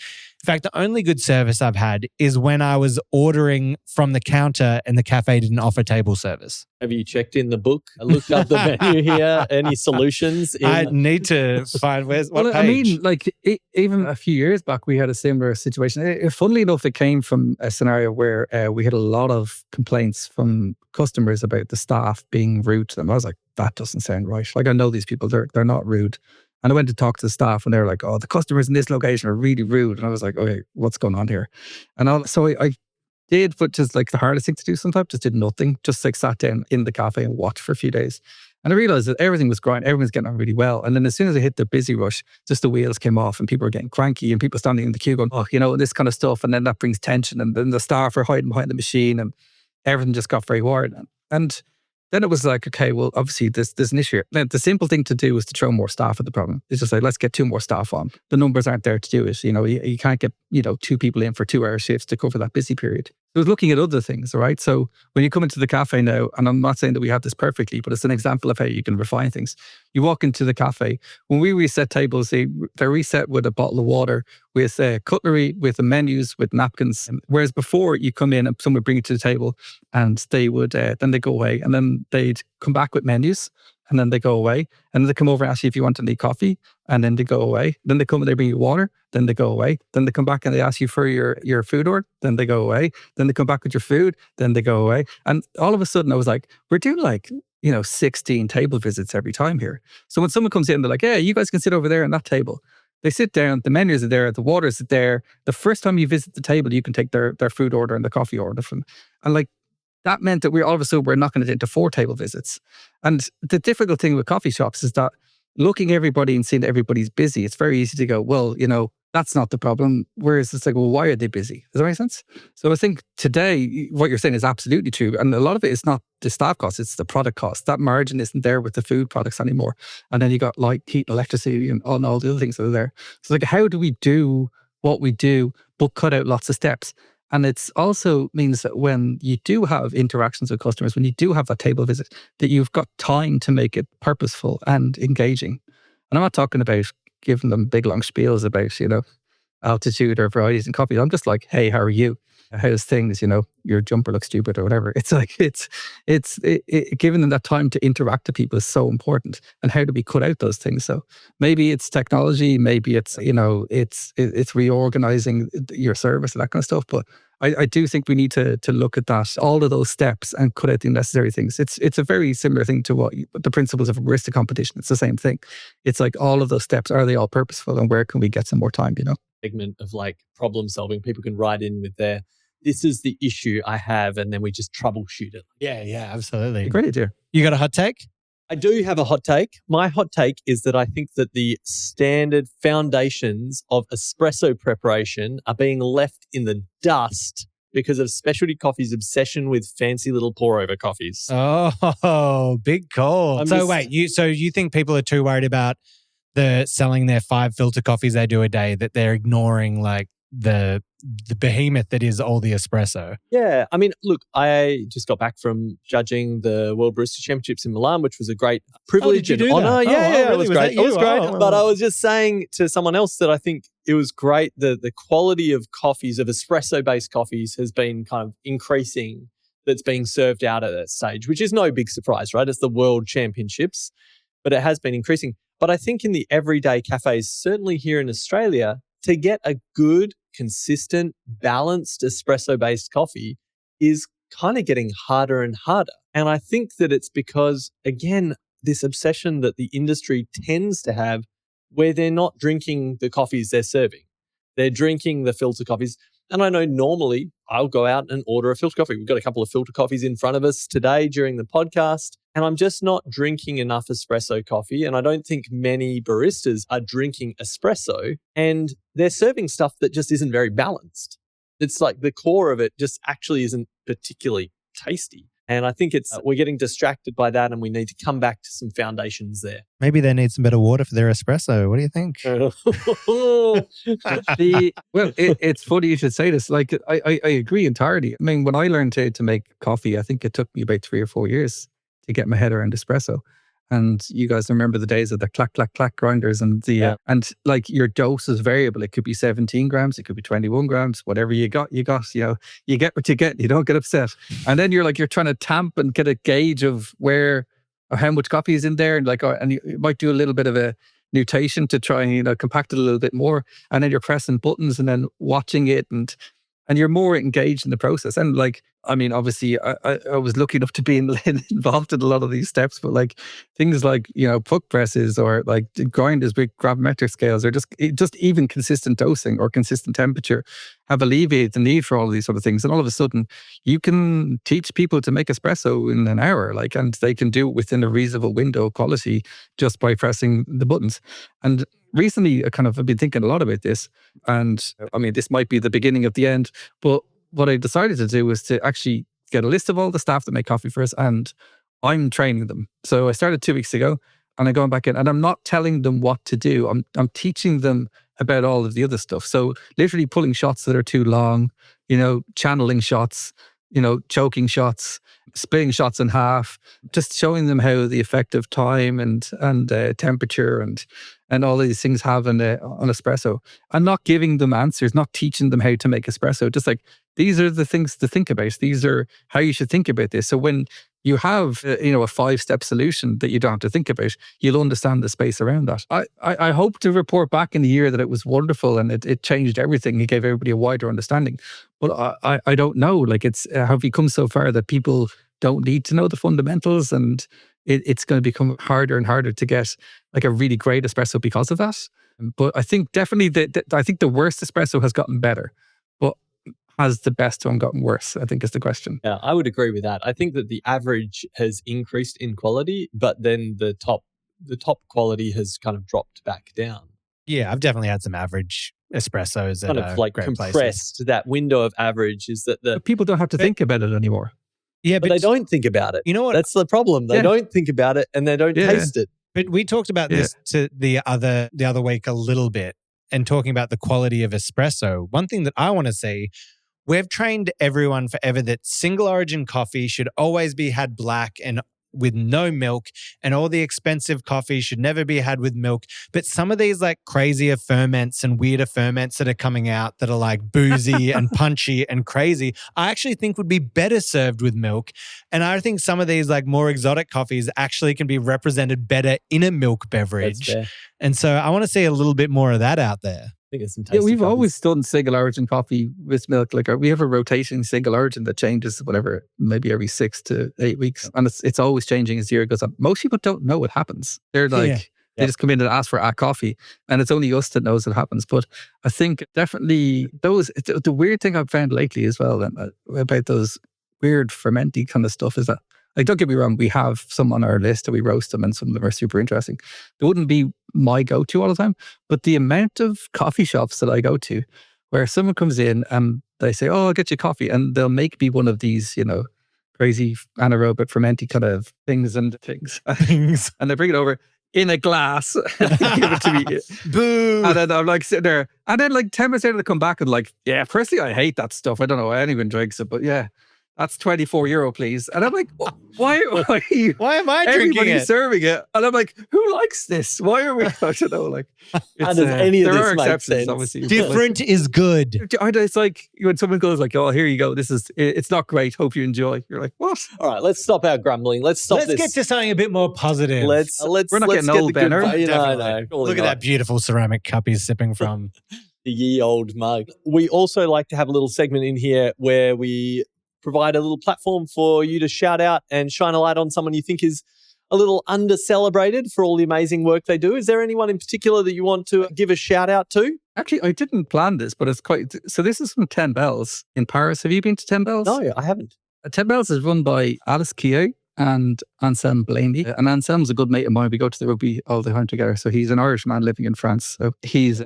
fact, the only good service I've had is when I was ordering from the counter and the cafe didn't offer table service. Have you checked in the book? I looked up the menu here. Any solutions? I need to find what Well, page. I mean, like even a few years back, we had a similar situation. Funnily enough, it came from a scenario where we had a lot of complaints from customers about the staff being rude to them. I was like, that doesn't sound right. Like, I know these people, they're not rude. And I went to talk to the staff and they were like, oh, the customers in this location are really rude. And I was like, okay, what's going on here? And I did, but just like the hardest thing to do sometimes, just did nothing. Just like sat down in the cafe and watched for a few days. And I realized that everything was growing, everyone's getting on really well. And then as soon as I hit the busy rush, just the wheels came off and people were getting cranky and people standing in the queue going, oh, this kind of stuff. And then that brings tension. And then the staff are hiding behind the machine and everything just got very wired. And then it was like, okay, well, obviously there's an issue here. Now, the simple thing to do is to throw more staff at the problem. It's just like, let's get 2 more staff on. The numbers aren't there to do it. You can't get, 2 people in for 2-hour shifts to cover that busy period. I was looking at other things, right? So when you come into the cafe now, and I'm not saying that we have this perfectly, but it's an example of how you can refine things. You walk into the cafe. When we reset tables, they're reset with a bottle of water, with cutlery, with the menus, with napkins. Whereas before, you come in and someone would bring it to the table and they would, then they go away and then they'd come back with menus and then they go away. And then they come over and ask you if you want any coffee and then they go away. Then they come and they bring you water, then they go away. Then they come back and they ask you for your food order, then they go away. Then they come back with your food, then they go away. And all of a sudden I was like, we're doing like, 16 table visits every time here. So when someone comes in, they're like, yeah, you guys can sit over there on that table. They sit down, the menus are there, the water's there. The first time you visit the table, you can take their food order and the coffee order from. And like, that meant that all of a sudden we're knocking it into 4 table visits. And the difficult thing with coffee shops is that looking at everybody and seeing that everybody's busy, it's very easy to go, well, that's not the problem. Whereas it's like, well, why are they busy? Does that make sense? So I think today, what you're saying is absolutely true. And a lot of it is not the staff cost, it's the product cost. That margin isn't there with the food products anymore. And then you got light, heat, and electricity and all the other things that are there. So like, how do we do what we do, but cut out lots of steps? And it also means that when you do have interactions with customers, when you do have that table visit, that you've got time to make it purposeful and engaging. And I'm not talking about giving them big long spiels about, altitude or varieties and coffee. I'm just like, hey, how are you? How's things? Your jumper looks stupid or whatever. It's like, it's giving them that time to interact with people is so important. And how do we cut out those things? So maybe it's technology, maybe it's, it's reorganizing your service and that kind of stuff. But I do think we need to look at that, all of those steps and cut out the unnecessary things. It's a very similar thing to what the principles of a barista competition. It's the same thing. It's like all of those steps, are they all purposeful and where can we get some more time, Segment of like problem solving. People can write in with this is the issue I have, and then we just troubleshoot it. Yeah, absolutely. Great idea. You got a hot take? I do have a hot take. My hot take is that I think that the standard foundations of espresso preparation are being left in the dust because of specialty coffee's obsession with fancy little pour-over coffees. Oh, big call. So you think people are too worried about selling their 5 filter coffees they do a day that they're ignoring like the behemoth that is all the espresso? Yeah. I mean, look, I just got back from judging the World Barista Championships in Milan, which was a great privilege and honor. Yeah, it was great. It was great. But I was just saying to someone else that I think it was great. The quality of coffees, of espresso-based coffees, has been kind of increasing that's being served out at that stage, which is no big surprise, right? It's the World Championships, but it has been increasing. But I think in the everyday cafes, certainly here in Australia, to get a good, consistent, balanced espresso-based coffee is kind of getting harder and harder. And I think that it's because, again, this obsession that the industry tends to have where they're not drinking the coffees they're serving. They're drinking the filter coffees. And I know normally I'll go out and order a filter coffee. We've got a couple of filter coffees in front of us today during the podcast, and I'm just not drinking enough espresso coffee. And I don't think many baristas are drinking espresso, and they're serving stuff that just isn't very balanced. It's like the core of it just actually isn't particularly tasty. And I think we're getting distracted by that, and we need to come back to some foundations there. Maybe they need some better water for their espresso. What do you think? It's funny you should say this. Like, I agree entirely. I mean, when I learned to make coffee, I think it took me about 3 or 4 years to get my head around espresso. And you guys remember the days of the clack, clack, clack grinders and and like your dose is variable. It could be 17 grams, it could be 21 grams, whatever you got, you know, you get what you get, you don't get upset. And then you're trying to tamp and get a gauge of where or how much coffee is in there. And you might do a little bit of a nutation to try and, you know, compact it a little bit more. And then you're pressing buttons and then watching it and you're more engaged in the process. And like, I mean, obviously I was lucky enough to be involved in a lot of these steps, but like things like, you know, puck presses or like grinders with gravimetric scales or just even consistent dosing or consistent temperature have alleviated the need for all of these sort of things. And all of a sudden you can teach people to make espresso in an hour, like, and they can do it within a reasonable window of quality just by pressing the buttons. And recently I've been thinking a lot about this, and I mean, this might be the beginning of the end, but what I decided to do was to actually get a list of all the staff that make coffee for us, and I'm training them. So I started 2 weeks ago, and I'm going back in, and I'm not telling them what to do. I'm teaching them about all of the other stuff. So literally pulling shots that are too long, you know, channeling shots, you know, choking shots, splitting shots in half, just showing them how the effect of time and temperature and all these things have on espresso, and not giving them answers, not teaching them how to make espresso. Just like, these are the things to think about. These are how you should think about this. So when you have, you know, a 5-step solution that you don't have to think about, you'll understand the space around that. I hope to report back in the year that it was wonderful and it changed everything. It gave everybody a wider understanding. But I don't know. Like, it's have we come so far that people don't need to know the fundamentals, and it's going to become harder and harder to get like a really great espresso because of that. But I think definitely I think the worst espresso has gotten better, but has the best one gotten worse, I think is the question. Yeah, I would agree with that. I think that the average has increased in quality, but then the top quality has kind of dropped back down. Yeah, I've definitely had some average espressos kind of like compressed places. That window of average is that but people don't have to think about it anymore. Yeah, but they don't think about it. You know what? That's the problem. They don't think about it and they don't taste it. But we talked about this to the other week a little bit, and talking about the quality of espresso. One thing that I want to say, we've trained everyone forever that single origin coffee should always be had black and with no milk, and all the expensive coffee should never be had with milk. But some of these like crazier ferments and weirder ferments that are coming out that are like boozy and punchy and crazy, I actually think would be better served with milk. And I think some of these like more exotic coffees actually can be represented better in a milk beverage. And so I want to see a little bit more of that out there. I think it's some tasty we've coffees. always done single origin coffee with milk. Like, we have a rotating single origin that changes whatever, maybe every 6 to 8 weeks, and it's always changing as the year goes on. Most people don't know what happens. They're like they just come in and ask for a coffee, and it's only us that knows what happens. But I think definitely the weird thing I've found lately as well about those weird fermenty kind of stuff is that, like, don't get me wrong, we have some on our list and we roast them, and some of them are super interesting. They wouldn't be my go-to all the time, but the amount of coffee shops that I go to where someone comes in and they say, "Oh, I'll get you coffee," and they'll make me one of these, you know, crazy anaerobic fermenty kind of things, and they bring it over in a glass and they give it to me. Boo! And then I'm like sitting there, and then like 10 minutes later they come back and like, "Yeah, personally I hate that stuff. I don't know why anyone drinks it, but yeah, that's €24, please." And I'm like, why am I drinking it? Serving it? And I'm like, who likes this? Why are we? I don't know. Like, how does any of there this are make exceptions, sense? obviously. Different is good. It's like when someone goes like, "Oh, here you go. It's not great. Hope you enjoy." You're like, what? All right, let's stop our grumbling. Let's get to something a bit more positive. We're not getting old, Ben. No, Look at that beautiful ceramic cup he's sipping from. The ye old mug. We also like to have a little segment in here where we provide a little platform for you to shout out and shine a light on someone you think is a little under-celebrated for all the amazing work they do. Is there anyone in particular that you want to give a shout out to? Actually, I didn't plan this, but it's quite... So this is from 10 Bells in Paris. Have you been to 10 Bells? No, I haven't. 10 Bells is run by Alice Keogh and Anselm Blaney. And Anselm's a good mate of mine. We go to the rugby all the time together. So he's an Irish man living in France. So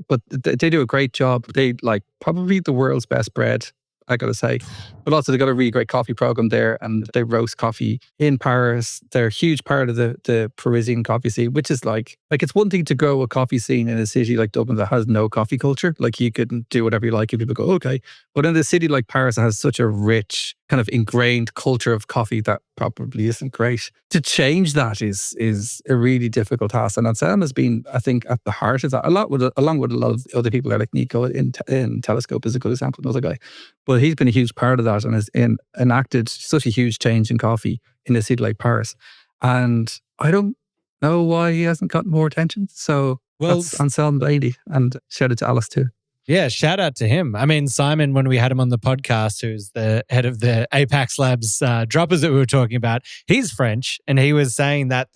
but they do a great job. They like probably the world's best bread, I got to say. But also they got a really great coffee program there, and they roast coffee in Paris. They're a huge part of the Parisian coffee scene, which is like it's one thing to grow a coffee scene in a city like Dublin that has no coffee culture. Like, you can do whatever you like and people go, okay. But in a city like Paris that has such a rich kind of ingrained culture of coffee that probably isn't great. To change that is a really difficult task. And Anselm has been, I think, at the heart of that, along with a lot of other people like Nico in Telescope is a good example, another guy. But he's been a huge part of that and has enacted such a huge change in coffee in a city like Paris. And I don't know why he hasn't gotten more attention. So that's Anselm Bailey, and shout out to Alice too. Yeah, shout out to him. I mean, Simon, when we had him on the podcast, who's the head of the Apax Labs droppers that we were talking about, he's French, and he was saying that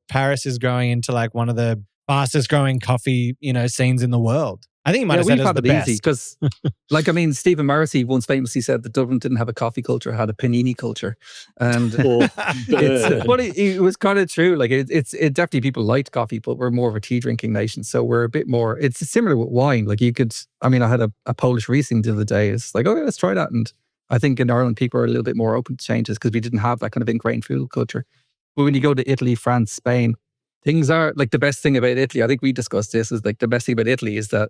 Paris is growing into like one of the fastest growing coffee scenes in the world. I think he might have said it was the best. Because, Stephen Morrissey once famously said that Dublin didn't have a coffee culture, it had a panini culture, and it was kind of true. Like it's definitely people liked coffee, but we're more of a tea drinking nation, so we're a bit more. It's similar with wine. Like I had a Polish Riesling the other day. It's like, okay, let's try that, and I think in Ireland people are a little bit more open to changes because we didn't have that kind of ingrained food culture. But when you go to Italy, France, Spain, things are like the best thing about Italy. I think we discussed this. Is like the best thing about Italy is that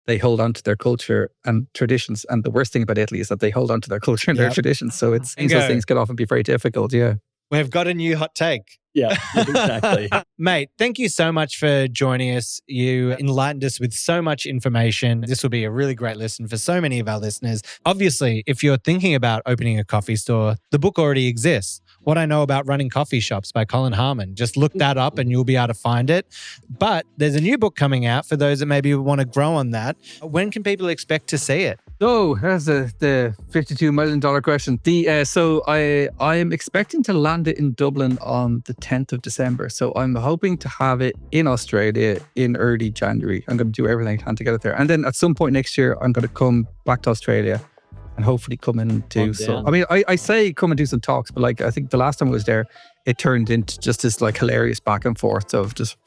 they hold on to their culture and traditions. And the worst thing about Italy is that they hold on to their culture and their traditions. So those things can often be very difficult. Yeah. We've got a new hot take. Yeah, exactly. Mate, thank you so much for joining us. You enlightened us with so much information. This will be a really great listen for so many of our listeners. Obviously, if you're thinking about opening a coffee store, the book already exists. What I Know About Running Coffee Shops by Colin Harmon. Just look that up and you'll be able to find it. But there's a new book coming out for those that maybe want to grow on that. When can people expect to see it? So that's the $52 million question. So I am expecting to land it in Dublin on the 10th of December. So I'm hoping to have it in Australia in early January. I'm going to do everything I can to get it there. And then at some point next year, I'm going to come back to Australia and hopefully come in and do some. I mean, I say come and do some talks, but like I think the last time I was there, it turned into just this like hilarious back and forth of just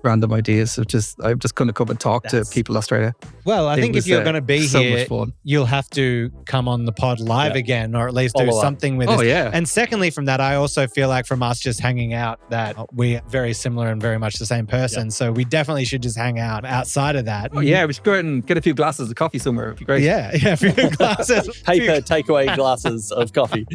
random ideas of I'm just going to come and talk to people in Australia. Well, I think if you're going to be here, you'll have to come on the pod live again, or at least do something with us. Oh, yeah. And secondly, from that, I also feel like from us just hanging out that we're very similar and very much the same person. Yeah. So we definitely should just hang out outside of that. Oh, yeah. We should go out and get a few glasses of coffee somewhere. It'd be great. Yeah. A few glasses. Paper takeaway glasses of coffee.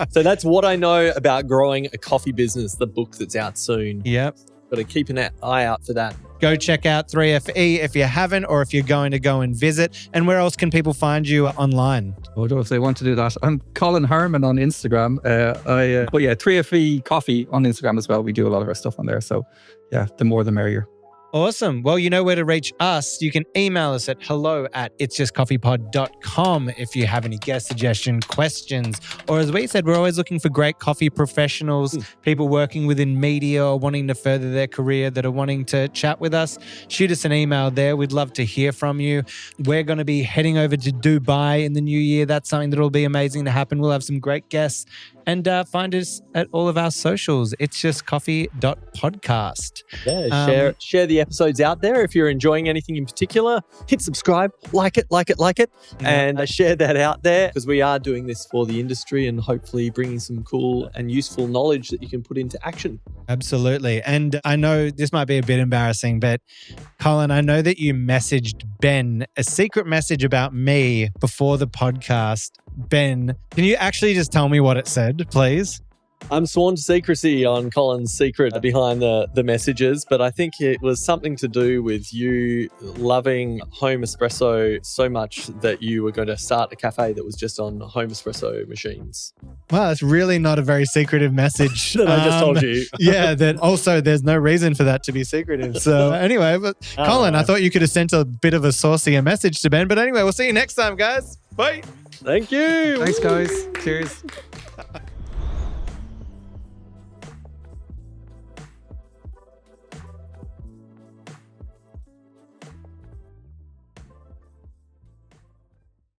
So that's What I Know About Growing a Coffee Business, the book that's out soon. Yep. Got to keep an eye out for that. Go check out 3FE if you haven't, or if you're going to go and visit. And where else can people find you online? I don't know if they want to do that. I'm Colin Harmon on Instagram. But yeah, 3FE Coffee on Instagram as well. We do a lot of our stuff on there. So yeah, the more the merrier. Awesome. Well, you know where to reach us. You can email us at hello@itsjustcoffeepod.com if you have any guest suggestion, questions, or as we said, we're always looking for great coffee professionals, people working within media or wanting to further their career that are wanting to chat with us. Shoot us an email there. We'd love to hear from you. We're going to be heading over to Dubai in the new year. That's something that will be amazing to happen. We'll have some great guests. And find us at all of our socials. It's just coffee.podcast. Yeah, share the episodes out there. If you're enjoying anything in particular, hit subscribe, like it, and share that out there, because we are doing this for the industry and hopefully bringing some cool and useful knowledge that you can put into action. Absolutely. And I know this might be a bit embarrassing, but Colin, I know that you messaged Ben a secret message about me before the podcast. Ben, can you actually just tell me what it said, please? I'm sworn to secrecy on Colin's secret behind the messages, but I think it was something to do with you loving home espresso so much that you were going to start a cafe that was just on home espresso machines. Well, it's really not a very secretive message. That I just told you. Yeah, that also there's no reason for that to be secretive. So anyway, but Colin, I thought you could have sent a bit of a saucier message to Ben. But anyway, we'll see you next time, guys. Bye. Thank you. Thanks, guys. Cheers.